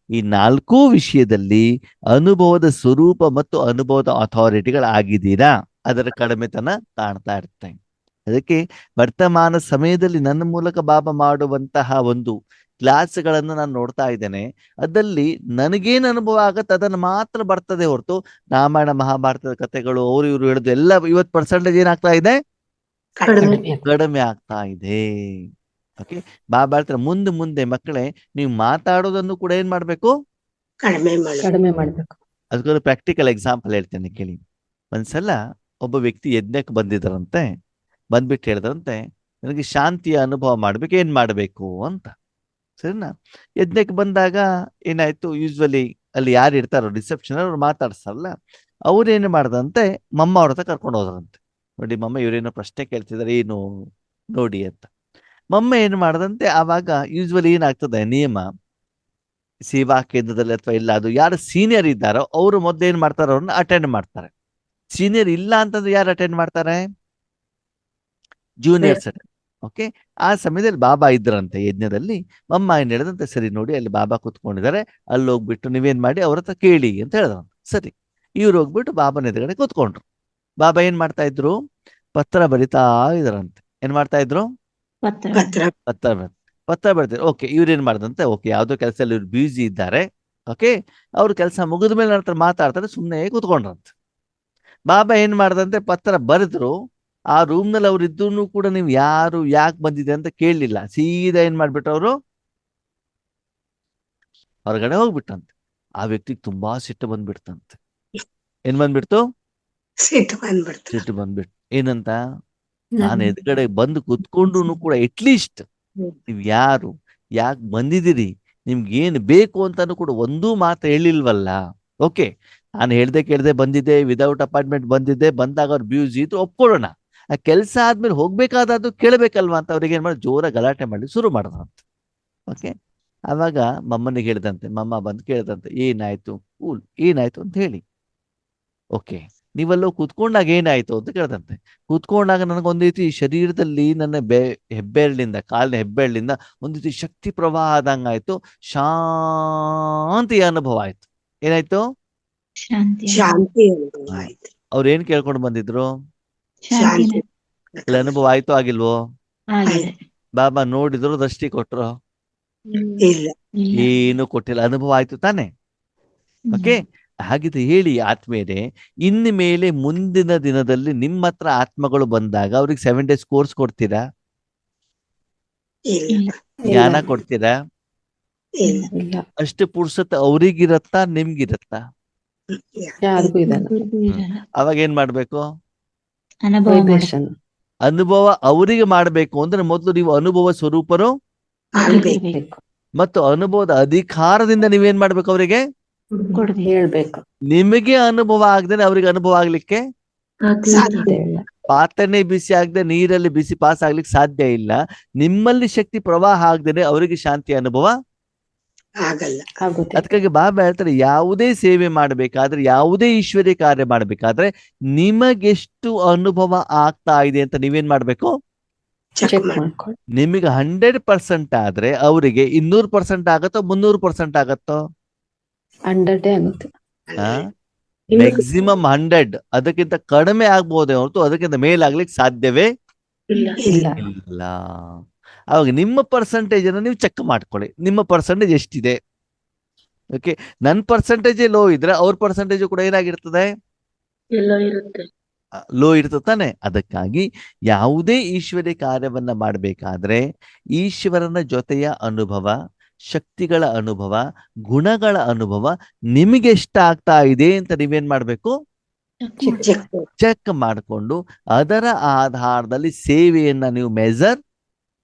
ಈ ನಾಲ್ಕೂ ವಿಷಯದಲ್ಲಿ ಅನುಭವದ ಸ್ವರೂಪ ಮತ್ತು ಅನುಭವದ ಅಥಾರಿಟಿಗಳಾಗಿದ್ದೀರಾ, ಅದರ ಕಡಿಮೆತನ ಕಾಣ್ತಾ ಇರ್ತೆ. ಅದಕ್ಕೆ ವರ್ತಮಾನ ಸಮಯದಲ್ಲಿ ನನ್ನ ಮೂಲಕ ಬಾಬಾ ಮಾಡುವಂತಹ ಒಂದು ಕ್ಲಾಸ್ಗಳನ್ನು ನಾನು ನೋಡ್ತಾ ಇದ್ದೇನೆ. ಅದಲ್ಲಿ ನನಗೇನು ಅನುಭವ ಆಗತ್ತೆ ಅದನ್ನು ಮಾತ್ರ ಬರ್ತದೆ ಹೊರತು ರಾಮಾಯಣ ಮಹಾಭಾರತದ ಕಥೆಗಳು ಅವ್ರು ಇವ್ರು ಹೇಳಿದ್ರು ಎಲ್ಲ 50% ಏನಾಗ್ತಾ ಇದೆ? ಕಡಿಮೆ ಆಗ್ತಾ ಇದೆ. ಓಕೆ, ಬಾಬಾ ಹೇಳ್ತಾರೆ ಮುಂದೆ ಮುಂದೆ ಮಕ್ಕಳೇ ನೀವು ಮಾತಾಡೋದನ್ನು ಕೂಡ ಏನ್ ಮಾಡ್ಬೇಕು? ಕಡಿಮೆ ಮಾಡ್ಬೇಕು. ಅದಕ್ಕೊಂದು ಪ್ರಾಕ್ಟಿಕಲ್ ಎಕ್ಸಾಂಪಲ್ ಹೇಳ್ತೇನೆ ಕೇಳಿ. ಒಂದ್ಸಲ ಒಬ್ಬ ವ್ಯಕ್ತಿ ಯಜ್ಞಕ್ಕೆ ಬಂದಿದ್ದರಂತೆ, ಬಂದ್ಬಿಟ್ಟು ಹೇಳಿದ್ರಂತೆ ನನಗೆ ಶಾಂತಿಯ ಅನುಭವ ಮಾಡ್ಬೇಕು, ಏನ್ ಮಾಡ್ಬೇಕು ಅಂತ. ಸರಿನಾ? ಯಜ್ಞಕ್ಕೆ ಬಂದಾಗ ಏನಾಯ್ತು, ಯೂಶ್ವಲಿ ಅಲ್ಲಿ ಯಾರು ಇರ್ತಾರೋ ರಿಸೆಪ್ಷನ್ ಅವ್ರು ಮಾತಾಡ್ಸಲ್ಲ, ಅವ್ರೇನು ಮಾಡ್ದಂತೆ ಮಮ್ಮ ಅವ್ರ ಹತ್ರ ಕರ್ಕೊಂಡು ಹೋದ್ರಂತೆ. ನೋಡಿ ಮಮ್ಮ ಇವ್ರೇನೋ ಪ್ರಶ್ನೆ ಕೇಳ್ತಿದಾರೆ, ಏನು ನೋಡಿ ಅಂತ. ಮಮ್ಮ ಏನು ಮಾಡ್ದಂತೆ, ಆವಾಗ ಯೂಶ್ವಲಿ ಏನಾಗ್ತದೆ ನಿಯಮ, ಸೇವಾ ಕೇಂದ್ರದಲ್ಲಿ ಅಥವಾ ಇಲ್ಲ, ಅದು ಯಾರು ಸೀನಿಯರ್ ಇದ್ದಾರೋ ಅವರು ಮೊದಲು ಏನ್ ಮಾಡ್ತಾರೋ ಅವ್ರನ್ನ ಅಟೆಂಡ್ ಮಾಡ್ತಾರೆ. ಸೀನಿಯರ್ ಇಲ್ಲ ಅಂತಂದ್ರೆ ಯಾರು ಅಟೆಂಡ್ ಮಾಡ್ತಾರೆ? ಜೂನಿಯರ್ಸ್. ಓಕೆ, ಆ ಸಮಯದಲ್ಲಿ ಬಾಬಾ ಇದ್ರಂತೆ ಯಜ್ಞದಲ್ಲಿ. ಮಮ್ಮ ಏನ್ ಹೇಳಿದಂತೆ, ಸರಿ ನೋಡಿ ಅಲ್ಲಿ ಬಾಬಾ ಕೂತ್ಕೊಂಡಿದ್ದಾರೆ, ಅಲ್ಲಿ ಹೋಗ್ಬಿಟ್ಟು ನೀವೇನ್ ಮಾಡಿ ಅವ್ರ ಹತ್ರ ಕೇಳಿ ಅಂತ ಹೇಳಿದ್ರಂತೆ. ಸರಿ, ಇವ್ರು ಹೋಗ್ಬಿಟ್ಟು ಬಾಬಾನ ಎದುರುಗಡೆ ಕೂತ್ಕೊಂಡ್ರು. ಬಾಬಾ ಏನ್ ಮಾಡ್ತಾ ಇದ್ರು? ಪತ್ರ ಬರಿತಾ ಇದ್ರಂತೆ. ಏನ್ ಮಾಡ್ತಾ ಇದ್ರು? ಪತ್ರ ಬರ್ತಾರೆ. ಓಕೆ, ಇವ್ರೇನ್ ಮಾಡ್ದಂತೆ, ಓಕೆ ಯಾವ್ದೋ ಕೆಲಸದಲ್ಲಿ ಇವ್ರು ಬ್ಯೂಸಿ ಇದ್ದಾರೆ, ಓಕೆ ಅವ್ರ ಕೆಲಸ ಮುಗಿದ ಮೇಲೆ ನನ್ನ ಹತ್ರ ಮಾತಾಡ್ತಾರೆ, ಸುಮ್ಮನೆ ಕೂತ್ಕೊಂಡ್ರಂತೆ. ಬಾಬಾ ಏನ್ ಮಾಡ್ದಂತೆ, ಪತ್ರ ಬರೆದ್ರು. ಆ ರೂಮ್ ನಲ್ಲಿ ಅವ್ರು ಇದ್ದೂ ಕೂಡ ನೀವು ಯಾರು ಯಾಕೆ ಬಂದಿದೆ ಅಂತ ಕೇಳಲಿಲ್ಲ, ಸೀದಾ ಏನ್ ಮಾಡ್ಬಿಟ್ಟು ಅವರು ಹೊರಗಡೆ ಹೋಗ್ಬಿಟ್ಟಂತೆ. ಆ ವ್ಯಕ್ತಿಗೆ ತುಂಬಾ ಸಿಟ್ಟು ಬಂದ್ಬಿಡ್ತಂತೆ. ಏನ್ ಬಂದ್ಬಿಡ್ತು? ಸಿಟ್ಟು ಬಂದ್ಬಿಡ್ತು. ಸಿಟ್ಟು ಬಂದ್ಬಿಟ್ಟು ಏನಂತ, ನಾನು ಎದುರುಗಡೆ ಬಂದು ಕುತ್ಕೊಂಡು ಕೂಡ ಅಟ್ಲೀಸ್ಟ್ ನೀವ್ ಯಾರು, ಯಾಕೆ ಬಂದಿದ್ದೀರಿ, ನಿಮ್ಗೆ ಏನ್ ಬೇಕು ಅಂತಾನು ಕೂಡ ಒಂದೂ ಮಾತು ಹೇಳಿಲ್ವಲ್ಲ. ಓಕೆ, ನಾನು ಹೇಳ್ದೆ ಕೇಳ್ದೆ ಬಂದಿದ್ದೆ, ವಿದೌಟ್ ಅಪಾಯಿಂಟ್ಮೆಂಟ್ ಬಂದಿದ್ದೆ, ಬಂದಾಗ ಅವ್ರು ಬ್ಯೂಸಿ ಇದ್ರು ಒಪ್ಕೊಳ್ಳೋಣ. ಆ ಕೆಲಸ ಆದ್ಮೇಲೆ ಹೋಗ್ಬೇಕಾದದ್ದು ಕೇಳ್ಬೇಕಲ್ವಾ ಅಂತ ಅವ್ರಿಗೆ ಏನ್ ಮಾಡಿ ಜೋರ ಗಲಾಟೆ ಮಾಡಿ ಶುರು ಮಾಡಿದಂತೆ. ಓಕೆ, ಅವಾಗ ಮಮ್ಮನಿಗೆ ಹೇಳ್ದಂತೆ, ಮಮ್ಮ ಬಂದು ಕೇಳ್ದಂತೆ ಏನಾಯ್ತು, ಕೂಲ್ ಏನಾಯ್ತು ಅಂತ ಹೇಳಿ. ಓಕೆ, ನೀವೆಲ್ಲೋ ಕೂತ್ಕೊಂಡಾಗ ಏನಾಯ್ತು ಅಂತ ಕೇಳ್ದಂತೆ. ಕೂತ್ಕೊಂಡಾಗ ನನಗೊಂದ್ ರೀತಿ ಶರೀರದಲ್ಲಿ ನನ್ನ ಹೆಬ್ಬೆರಳಿಂದ, ಕಾಲಿನ ಹೆಬ್ಬೆರಳಿಂದ ಒಂದ್ ರೀತಿ ಶಕ್ತಿ ಪ್ರವಾಹ ಆದಂಗಾಯ್ತು, ಶಾಂತಿಯ ಅನುಭವ ಆಯ್ತು. ಏನಾಯ್ತು? ಶಾಂತಿ ಅನುಭವ ಆಯ್ತು. ಅವ್ರು ಏನ್ ಕೇಳ್ಕೊಂಡು ಬಂದಿದ್ರು? ಶಾಂತಿ ಇಲ್ಲ ಅನುಭವ ಆಯ್ತು ಆಗಿಲ್ವೋ? ಬಾಬಾ ನೋಡಿದ್ರು, ದೃಷ್ಟಿ ಕೊಟ್ರು? ಇಲ್ಲ. ಏನು ಕೊಟ್ಟಿಲ್ಲ, ಅನುಭವ ಆಯ್ತು ತಾನೆ. ಓಕೆ, ಹಾಗಿದ್ರೆ ಹೇಳಿ ಆತ್ಮೇಲೆ, ಇನ್ನು ಮೇಲೆ ಮುಂದಿನ ದಿನದಲ್ಲಿ ನಿಮ್ಮ ಹತ್ರ ಆತ್ಮಗಳು ಬಂದಾಗ ಅವ್ರಿಗೆ 7 days ಕೋರ್ಸ್ ಕೊಡ್ತೀರಾ? ಇಲ್ಲ. ಜ್ಞಾನ ಕೊಡ್ತೀರಾ? ಇಲ್ಲ. ಇಲ್ಲ, ಅಷ್ಟು ಪುರ್ಸತ್ ಅವ್ರಿಗಿರತ್ತಾ ನಿಮ್ಗಿರತ್ತಾ? ಯಾರಿಗೂ ಇದಲ್ಲ. ಅವಾಗ ಏನ್ ಮಾಡ್ಬೇಕು? ವೈಬ್ರೇಷನ್ ಅನುಭವ ಅವರಿಗೆ ಮಾಡ್ಬೇಕು ಅಂದ್ರೆ ಮೊದಲು ನೀವು ಅನುಭವ ಸ್ವರೂಪರು ಆಗ್ಬೇಕು. ಮತ್ತು ಅನುಭವದ ಅಧಿಕಾರದಿಂದ ನೀವೇನ್ ಮಾಡ್ಬೇಕು? ಅವರಿಗೆ ಹೇಳ್ಬೇಕು. ನಿಮಗೆ ಅನುಭವ ಆಗದೇನೆ ಅವ್ರಿಗೆ ಅನುಭವ ಆಗ್ಲಿಕ್ಕೆ ಸಾಧ್ಯ ಇಲ್ಲ. ಪಾತ್ರೆನೇ ಬಿಸಿ ಆಗದೆ ನೀರಲ್ಲಿ ಬಿಸಿ ಪಾಸ್ ಆಗ್ಲಿಕ್ಕೆ ಸಾಧ್ಯ ಇಲ್ಲ. ನಿಮ್ಮಲ್ಲಿ ಶಕ್ತಿ ಪ್ರವಾಹ ಆಗದೇನೆ ಅವರಿಗೆ ಶಾಂತಿ ಅನುಭವ ಆಗಲ್ಲ. ಆಗುತ್ತೆ. ಅದಕ್ಕಾಗಿ ಬಾಬಾ ಹೇಳ್ತಾರೆ, ಯಾವುದೇ ಸೇವೆ ಮಾಡ್ಬೇಕಾದ್ರೆ, ಯಾವುದೇ ಈಶ್ವರ್ಯ ಕಾರ್ಯ ಮಾಡ್ಬೇಕಾದ್ರೆ ನಿಮಗೆಷ್ಟು ಅನುಭವ ಆಗ್ತಾ ಇದೆ ಅಂತ ನೀವೇನ್ ಮಾಡ್ಬೇಕು? ಚೆಕ್ ಚೆಕ್ ಮಾಡಿ. ಮಾಡ್ಕೊಳ್ಳಿ. ನಿಮಗೆ 100% ಆದ್ರೆ ಅವರಿಗೆ 200% ಆಗತ್ತೋ 300% ಆಗತ್ತೋ? 100 ಆಗುತ್ತೆ. ಮ್ಯಾಕ್ಸಿಮಮ್ 100, ಅದಕ್ಕಿಂತ ಕಡಿಮೆ ಆಗ್ಬೋದೇ ಹೊರತು ಅದಕ್ಕಿಂತ ಮೇಲಾಗ್ಲಿಕ್ಕೆ ಸಾಧ್ಯವೇ ಇಲ್ಲ. ಇಲ್ಲ. ಅವಾಗ ನಿಮ್ಮ ಪರ್ಸೆಂಟೇಜ್ ಅನ್ನು ನೀವು ಚೆಕ್ ಮಾಡ್ಕೊಳ್ಳಿ, ನಿಮ್ಮ ಪರ್ಸೆಂಟೇಜ್ ಎಷ್ಟಿದೆ. ಓಕೆ, ನನ್ನ ಪರ್ಸೆಂಟೇಜ್ ಲೋ ಇದ್ರೆ ಅವ್ರ ಪರ್ಸೆಂಟೇಜ್ ಕೂಡ ಏನಾಗಿರ್ತದೆ? ಎಲ್ಲ ಇರುತ್ತೆ. ಲೋ ಇರ್ತದೆ ತಾನೆ. ಅದಕ್ಕಾಗಿ ಯಾವುದೇ ಈಶ್ವರ್ಯ ಕಾರ್ಯವನ್ನ ಮಾಡಬೇಕಾದ್ರೆ ಈಶ್ವರನ ಜೊತೆಯ ಅನುಭವ, ಶಕ್ತಿಗಳ ಅನುಭವ, ಗುಣಗಳ ಅನುಭವ ನಿಮಗೆ ಎಷ್ಟಾಗ್ತಾ ಇದೆ ಅಂತ ನೀವೇನ್ ಮಾಡ್ಬೇಕು? ಚೆಕ್ ಚೆಕ್ ಮಾಡಿಕೊಂಡು ಅದರ ಆಧಾರದಲ್ಲಿ ಸೇವೆಯನ್ನ ನೀವು ಮೆಜರ್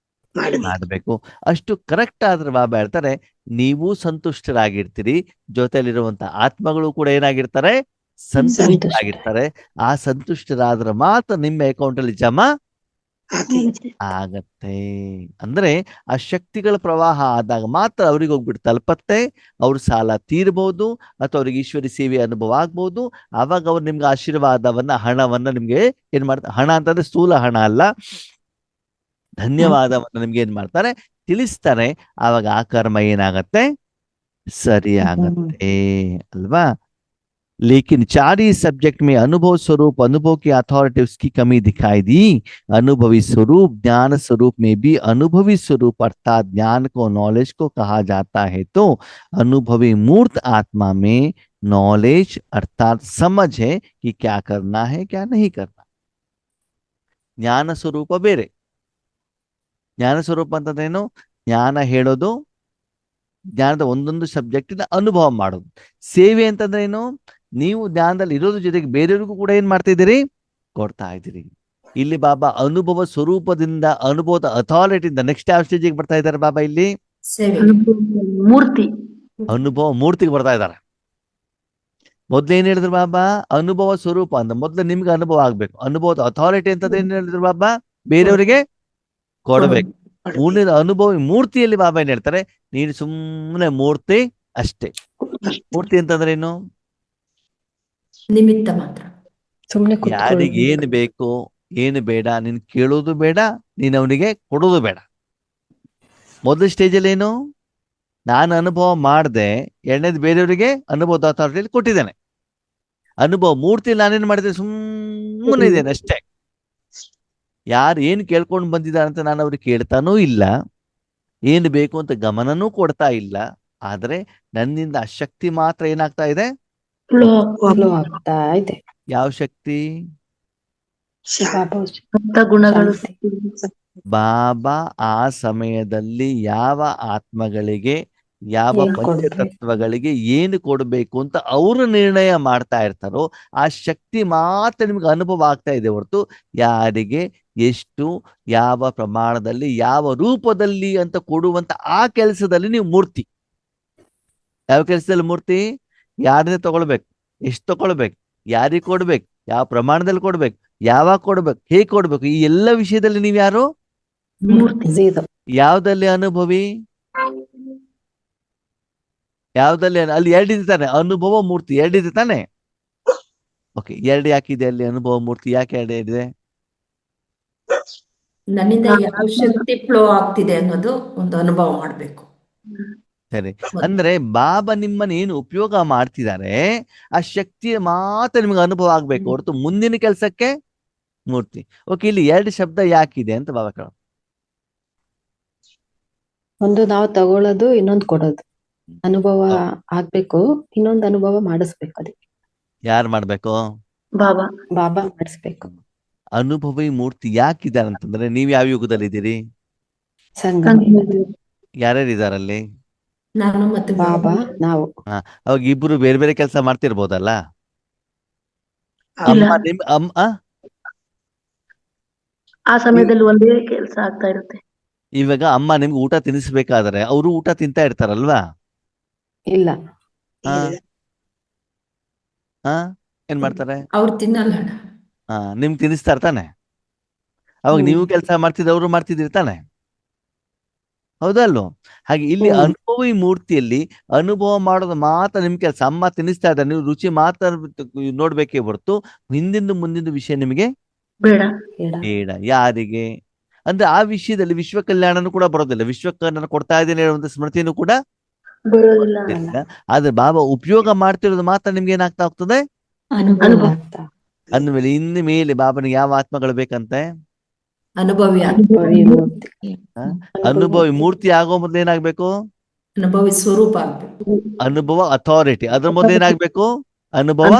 ಮಾಡಬೇಕು. ಅಷ್ಟು ಕರೆಕ್ಟ್ ಆದ್ರೆ ಬಾಬಾ ಹೇಳ್ತಾರೆ ನೀವು ಸಂತುಷ್ಟರಾಗಿರ್ತೀರಿ, ಜೊತೆಲಿರುವಂತ ಆತ್ಮಗಳು ಕೂಡ ಏನಾಗಿರ್ತಾರೆ? ಸಂತುಷ್ಟರಾಗಿರ್ತಾರೆ. ಆ ಸಂತುಷ್ಟರಾದ್ರೆ ಮಾತ್ರ ನಿಮ್ಮ ಅಕೌಂಟ್ ಅಲ್ಲಿ ಜಮಾ ಆಗತ್ತೆ. ಅಂದ್ರೆ ಆ ಶಕ್ತಿಗಳ ಪ್ರವಾಹ ಆದಾಗ ಮಾತ್ರ ಅವ್ರಿಗೆ ಹೋಗ್ಬಿಟ್ಟು ತಲುಪತ್ತೆ, ಅವ್ರ ಸಾಲ ತೀರ್ಬಹುದು ಅಥವಾ ಅವ್ರಿಗೆ ಈಶ್ವರಿ ಸೇವೆ ಅನುಭವ ಆಗ್ಬಹುದು. ಆವಾಗ ಅವ್ರು ನಿಮ್ಗೆ ಆಶೀರ್ವಾದವನ್ನ, ಹಣವನ್ನ ನಿಮ್ಗೆ ಏನ್ ಮಾಡ್ತಾರೆ? ಹಣ ಅಂತಂದ್ರೆ ಸ್ಥೂಲ ಹಣ ಅಲ್ಲ, ಧನ್ಯವಾದವನ್ನ ನಿಮ್ಗೆ ಏನ್ ಮಾಡ್ತಾರೆ? ತಿಳಿಸ್ತಾರೆ. ಆವಾಗ ಆ ಕರ್ಮ ಏನಾಗತ್ತೆ? ಸರಿ ಆಗತ್ತೆ ಅಲ್ವಾ? लेकिन 4 ही सब्जेक्ट में अनुभव स्वरूप, अनुभव की अथॉरिटी उसकी कमी दिखाई दी। अनुभवी स्वरूप, ज्ञान स्वरूप में भी अनुभवी स्वरूप अर्थात ज्ञान को, नॉलेज को कहा जाता है। तो अनुभवी मूर्त आत्मा में नॉलेज अर्थात समझ है कि क्या करना है क्या नहीं करना। ज्ञान स्वरूप ಬೇರೆ. ಜ್ಞಾನ ಸ್ವರೂಪ ಅಂತಂದ್ರೇನು? ಜ್ಞಾನ ಹೇಳೋದು, ಜ್ಞಾನದ ಒಂದೊಂದು ಸಬ್ಜೆಕ್ಟ್ ಅನುಭವ ಮಾಡೋದು. ಸೇವೆ ಅಂತಂದ್ರೆ ಏನು? ನೀವು ಜ್ಞಾನದಲ್ಲಿ ಇರೋದ್ರ ಜೊತೆಗೆ ಬೇರೆಯವ್ರಿಗೂ ಕೂಡ ಏನ್ ಮಾಡ್ತಾ ಇದ್ದೀರಿ? ಕೊಡ್ತಾ ಇದ್ದೀರಿ. ಇಲ್ಲಿ ಬಾಬಾ ಅನುಭವ ಸ್ವರೂಪದಿಂದ, ಅನುಭವದ ಅಥಾರಿಟಿಯಿಂದ ನೆಕ್ಸ್ಟ್ ಯಾವ ಸ್ಟೇಜಿಗೆ ಬರ್ತಾ ಇದ್ದಾರೆ ಬಾಬಾ? ಇಲ್ಲಿ ಮೂರ್ತಿ, ಅನುಭವ ಮೂರ್ತಿಗೆ ಬರ್ತಾ ಇದ್ದಾರೆ. ಮೊದ್ಲೇನ್ ಹೇಳಿದ್ರು ಬಾಬಾ? ಅನುಭವ ಸ್ವರೂಪ ಅಂತ ಮೊದ್ಲು ನಿಮ್ಗೆ ಅನುಭವ ಆಗ್ಬೇಕು. ಅನುಭವದ ಅಥಾರಿಟಿ ಅಂತಂದ್ರೆ ಏನ್ ಹೇಳಿದ್ರು ಬಾಬಾ? ಬೇರೆಯವರಿಗೆ ಕೊಡಬೇಕು. ಮೂರನೇದು ಅನುಭವಿ ಮೂರ್ತಿಯಲ್ಲಿ ಬಾಬಾ ಏನ್ ಹೇಳ್ತಾರೆ? ನೀನು ಸುಮ್ಮನೆ ಮೂರ್ತಿ ಅಷ್ಟೇ. ಮೂರ್ತಿ ಅಂತಂದ್ರೆ ಏನು? ನಿಮಿತ್ತ ಮಾತ್ರ. ಸುಮ್ಮನೆ ಯಾರಿಗೆ ಏನು ಬೇಕು ಏನು ಬೇಡ ನೀನ್ ಕೇಳೋದು ಬೇಡ, ನೀನ್ ಅವನಿಗೆ ಕೊಡೋದು ಬೇಡ. ಮೊದಲ ಸ್ಟೇಜಲ್ಲಿ ಏನು? ನಾನು ಅನುಭವ ಮಾಡ್ದೆ, ಎರಡನೇದು ಬೇರೆಯವರಿಗೆ ಅನುಭವದ ಅಥಾರಿಟಿಯಲ್ಲಿ ಕೊಟ್ಟಿದ್ದೇನೆ. ಅನುಭವ ಮೂರ್ತಿಯಲ್ಲಿ ನಾನೇನ್ ಮಾಡಿದೆ? ಸುಮ್ಮನೆ ಇದ್ದೇನೆ ಅಷ್ಟೇ. ಯಾರು ಏನು ಕೇಳ್ಕೊಂಡು ಬಂದಿದ್ದಾರೆ ಅಂತ ನಾನು ಅವ್ರಿಗೆ ಕೇಳ್ತಾನೂ ಇಲ್ಲ, ಏನು ಬೇಕು ಅಂತ ಗಮನನೂ ಕೊಡ್ತಾ ಇಲ್ಲ. ಆದ್ರೆ ನನ್ನಿಂದ ಆ ಶಕ್ತಿ ಮಾತ್ರ ಏನಾಗ್ತಾ ಇದೆ? ಆಗ್ತಾ ಇದೆ. ಯಾವ ಶಕ್ತಿ? ಗುಣಗಳು. ಬಾಬಾ ಆ ಸಮಯದಲ್ಲಿ ಯಾವ ಆತ್ಮಗಳಿಗೆ ಯಾವ ಏನ್ ಕೊಡ್ಬೇಕು? ಪಂಚತತ್ವಗಳಿಗೆ ಏನು ಕೊಡಬೇಕು ಅಂತ ಅವರು ನಿರ್ಣಯ ಮಾಡ್ತಾ ಇರ್ತಾರೋ ಆ ಶಕ್ತಿ ಮಾತ್ರ ನಿಮ್ಗೆ ಅನುಭವ ಆಗ್ತಾ ಇದೆ ಹೊರತು ಯಾರಿಗೆ ಎಷ್ಟು ಯಾವ ಪ್ರಮಾಣದಲ್ಲಿ ಯಾವ ರೂಪದಲ್ಲಿ ಅಂತ ಕೊಡುವಂತ ಆ ಕೆಲಸದಲ್ಲಿ ನೀವು ಮೂರ್ತಿ. ಯಾವ ಕೆಲಸದಲ್ಲಿ ಮೂರ್ತಿ? ಯಾರನ್ನೇ ತಗೊಳ್ಬೇಕು, ಎಷ್ಟು ತಗೊಳ್ಬೇಕು, ಯಾರಿಗೆ ಕೊಡ್ಬೇಕು, ಯಾವ ಪ್ರಮಾಣದಲ್ಲಿ ಕೊಡ್ಬೇಕು, ಯಾವಾಗ ಕೊಡ್ಬೇಕು, ಹೇಗೆ ಕೊಡ್ಬೇಕು, ಈ ಎಲ್ಲ ವಿಷಯದಲ್ಲಿ ನೀವು ಯಾರು? ಮೂರ್ತಿ. ಯಾವ್ದಲ್ಲಿ ಅನುಭವಿ? ಯಾವ್ದಲ್ಲಿ ಅಲ್ಲಿ ಎರಡಿದೆ ತಾನೆ, ಅನುಭವ ಮೂರ್ತಿ ಎರಡಿದೆ ತಾನೆ. ಓಕೆ, ಎರಡು ಯಾಕಿದೆ ಅಲ್ಲಿ? ಅನುಭವ ಮೂರ್ತಿ ಯಾಕೆ ಎರಡು ಇದೆ? ನನ್ನಿಂದ ಯಾವ ಶಕ್ತಿ ಫ್ಲೋ ಆಗ್ತಿದೆ ಅನ್ನೋದು ಒಂದು ಅನುಭವ ಮಾಡ್ಬೇಕು. ಸರಿ, ಅಂದ್ರೆ ಬಾಬಾ ನಿಮ್ಮನ್ನ ಏನು ಉಪಯೋಗ ಮಾಡ್ತಿದ್ದಾರೆ ಆ ಶಕ್ತಿಯ ಮಾತ್ರ ನಿಮ್ಗೆ ಅನುಭವ ಆಗ್ಬೇಕು ಹೊರತು ಮುಂದಿನ ಕೆಲಸಕ್ಕೆ ಮೂರ್ತಿ. ಓಕೆ, ಇಲ್ಲಿ ಎರಡು ಶಬ್ದ ಯಾಕಿದೆ ಅಂತ ಬಾಬಾ ಕೇಳ. ಒಂದು ನಾವು ತಗೊಳ್ಳೋದು, ಇನ್ನೊಂದು ಕೊಡೋದು. ಅನುಭವ ಆಗ್ಬೇಕು, ಇನ್ನೊಂದು ಅನುಭವ ಮಾಡಿಸ್ಬೇಕು. ಅದಕ್ಕೆ ಯಾರು ಮಾಡ್ಬೇಕು? ಬಾಬಾ. ಬಾಬಾ ಮಾಡಿಸ್ಬೇಕು. ಅನುಭವಿ ಮೂರ್ತಿ ಯಾಕಿದ್ದಾರೆ ಅಂತಂದ್ರೆ ನೀವ್ ಯಾವ ಯುಗದಲ್ಲಿ ಇದ್ದೀರಿ? ಸಂಗಮ. ಯಾರ್ಯಾರು ಇದಾರಲ್ಲಿ? ನಾನು ಮತ್ತೆ ಬಾಬಾ, ನಾವು. ಅವಾಗ ಇಬ್ರು ಬೇರೆ ಬೇರೆ ಕೆಲಸ ಮಾಡ್ತಿರ್ಬೋದಲ್ಲ. ಇಲ್ಲ. ಅಮ್ಮ ನಿಮ್ ಆ ಸಮಯದಲ್ಲಿ ಒಂದೇ ಕೆಲಸ ಆಗ್ತಾ ಇರುತ್ತೆ. ಇವಾಗ ಅಮ್ಮ ನಿಮ್ಗೆ ಊಟ ತಿನ್ನಿಸ್ಬೇಕಾದ್ರೆ ಅವರು ಊಟ ತಿಂತಾ ಇರ್ತಾರಲ್ವಾ? ಇಲ್ಲ. ಹಾ ಇಲ್ಲ. ಹಾ ಏನ್ ಮಾಡ್ತಾರೆ? ಅವ್ರು ತಿನ್ನಲ್ಲ ಅಣ್ಣ. ನಿಮ್ಗೆ ತಿನ್ನಿಸ್ತಾ ಇರ್ತಾನೆ. ಅವಾಗ ನೀವು ಕೆಲಸ ಮಾಡ್ತಿದ್ದ ಅವರು ಮಾಡ್ತಿದ್ದಿರ್ತಾನೆ, ಹೌದಲ್ವ? ಹಾಗೆ ಇಲ್ಲಿ ಅನುಭವಿ ಮೂರ್ತಿಯಲ್ಲಿ ಅನುಭವ ಮಾಡೋದು ಮಾತ್ರ ನಿಮ್ ಕೆಲಸ. ಅಮ್ಮ ತಿನ್ನಿಸ್ತಾ ಇದ್ದಾರೆ, ನೀವು ರುಚಿ ಮಾತ್ರ ನೋಡ್ಬೇಕೇ ಹೊರತು ಹಿಂದಿಂದು ಮುಂದಿಂದು ವಿಷಯ ನಿಮಗೆ ಬೇಡ. ಬೇಡ. ಯಾರಿಗೆ ಅಂದ್ರೆ ಆ ವಿಷಯದಲ್ಲಿ ವಿಶ್ವ ಕಲ್ಯಾಣನೂ ಕೂಡ ಬರೋದಿಲ್ಲ. ವಿಶ್ವ ಕಲ್ಯಾಣ ಕೊಡ್ತಾ ಇದ್ದೇನೆ ಹೇಳುವಂತ ಸ್ಮೃತಿನೂ ಕೂಡ ಬರೋದಿಲ್ಲ. ಇಲ್ಲ. ಆದ್ರೆ ಬಾಬಾ ಉಪಯೋಗ ಮಾಡ್ತಿರೋದು ಮಾತ್ರ ನಿಮ್ಗೆ ಏನಾಗ್ತಾ ಹೋಗ್ತದೆ? ಅನುಭವ. ಅಂದ್ಮೇಲೆ ಇನ್ನು ಮೇಲೆ ಬಾಬನಿಗೆ ಯಾವ ಆತ್ಮಗಳು ಬೇಕಂತೆ? ಅನುಭವಿ ಅನುಭವಿ ಮೂರ್ತಿ. ಅನುಭವಿ ಮೂರ್ತಿ ಆಗೋ ಮೊದ್ಲು ಏನಾಗ್ಬೇಕು? ಅನುಭವಿ ಸ್ವರೂಪ ಆಗ್ಬೇಕು. ಅನುಭವ ಅಥಾರಿಟಿ. ಅದ್ರ ಮೊದಲು ಏನಾಗ್ಬೇಕು? ಅನುಭವ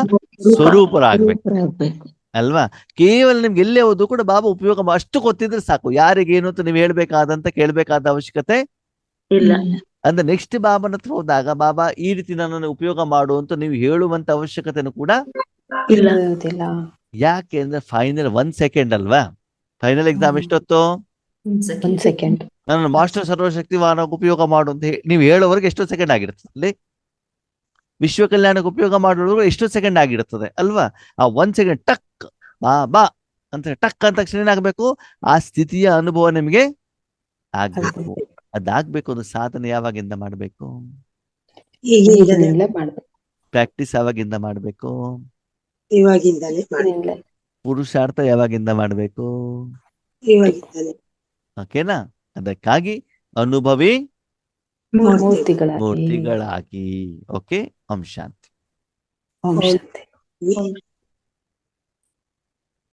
ಸ್ವರೂಪರಾಗ್ಬೇಕು ಅಲ್ವಾ? ಕೇವಲ ನಿಮ್ಗೆ ಎಲ್ಲೇ ಹೋದ್ರು ಕೂಡ ಬಾಬಾ ಉಪಯೋಗ ಅಷ್ಟು ಗೊತ್ತಿದ್ರೆ ಸಾಕು. ಯಾರಿಗೇನು ಅಂತ ನೀವು ಹೇಳ್ಬೇಕಾದಂತ ಕೇಳ್ಬೇಕಾದ ಅವಶ್ಯಕತೆ ಇಲ್ಲ. ಅಂದ್ರೆ ನೆಕ್ಸ್ಟ್ ಬಾಬನ ಹತ್ರ ಹೋದಾಗ ಬಾಬಾ ಈ ರೀತಿ ನನ್ನನ್ನು ಉಪಯೋಗ ಮಾಡು ಅಂತ ನೀವು ಹೇಳುವಂತ ಅವಶ್ಯಕತೆನೂ ಕೂಡ ಇಲ್ಲ. ಇರೋದಿಲ್ಲ. ಯಾಕೆ ಅಂದ್ರೆ ಫೈನಲ್ 1 ಸೆಕೆಂಡ್ ಅಲ್ವಾ? ಫೈನಲ್ ಎಕ್ಸಾಮ್ ಎಷ್ಟೊತ್ತು? ಒಂದ್ ಸೆಕೆಂಡ್. ನನ್ನ ಮಾಸ್ಟರ್ ಸರ್ವಶಕ್ತಿವಾನ ಉಪಯೋಗ ಮಾಡು ಅಂತ ನೀವು ಹೇಳೋವರೆಗೆ ಎಷ್ಟೋ ಸೆಕೆಂಡ್ ಆಗಿರ್ತದೆ. ಅಲ್ಲಿ ವಿಶ್ವ ಕಲ್ಯಾಣಕ್ಕೆ ಉಪಯೋಗ ಮಾಡೋರು ಎಷ್ಟೋ ಸೆಕೆಂಡ್ ಆಗಿರ್ತದೆ ಅಲ್ವಾ? ಆ 1 ಸೆಕೆಂಡ್ ಟಕ್ ಬಾ ಅಂತ ಟಕ್ ಅಂದ ತಕ್ಷಣ ಏನಾಗ್ಬೇಕು? ಆ ಸ್ಥಿತಿಯ ಅನುಭವ ನಿಮಗೆ ಆಗ್ಬೇಕು. ಅದಾಗ್ಬೇಕು ಅಂದ್ರೆ ಸಾಧನೆ ಯಾವಾಗಿಂದ ಮಾಡ್ಬೇಕು? ಈಗಿಂದಲೇ ಮಾಡ್ಬೇಕು. ಪ್ರಾಕ್ಟೀಸ್ ಯಾವಾಗಿಂದ ಮಾಡ್ಬೇಕು? ಇವಾಗಿಂದಲೇ ಮಾಡಿ. ಪುರುಷಾರ್ಥ ಯಾವಾಗಿಂದ ಮಾಡ್ಬೇಕು? ಇವಾಗಿಂದಲೇ ಓಕೆನಾ? ಅದಕ್ಕಾಗಿ ಅನುಭವಿ ಮೂರ್ತಿಗಳಾಗಿ. ಮೂರ್ತಿಗಳಾಗಿ. ಓಕೆ, ಓಂ ಶಾಂತಿ. ಓಂ ಶಾಂತಿ.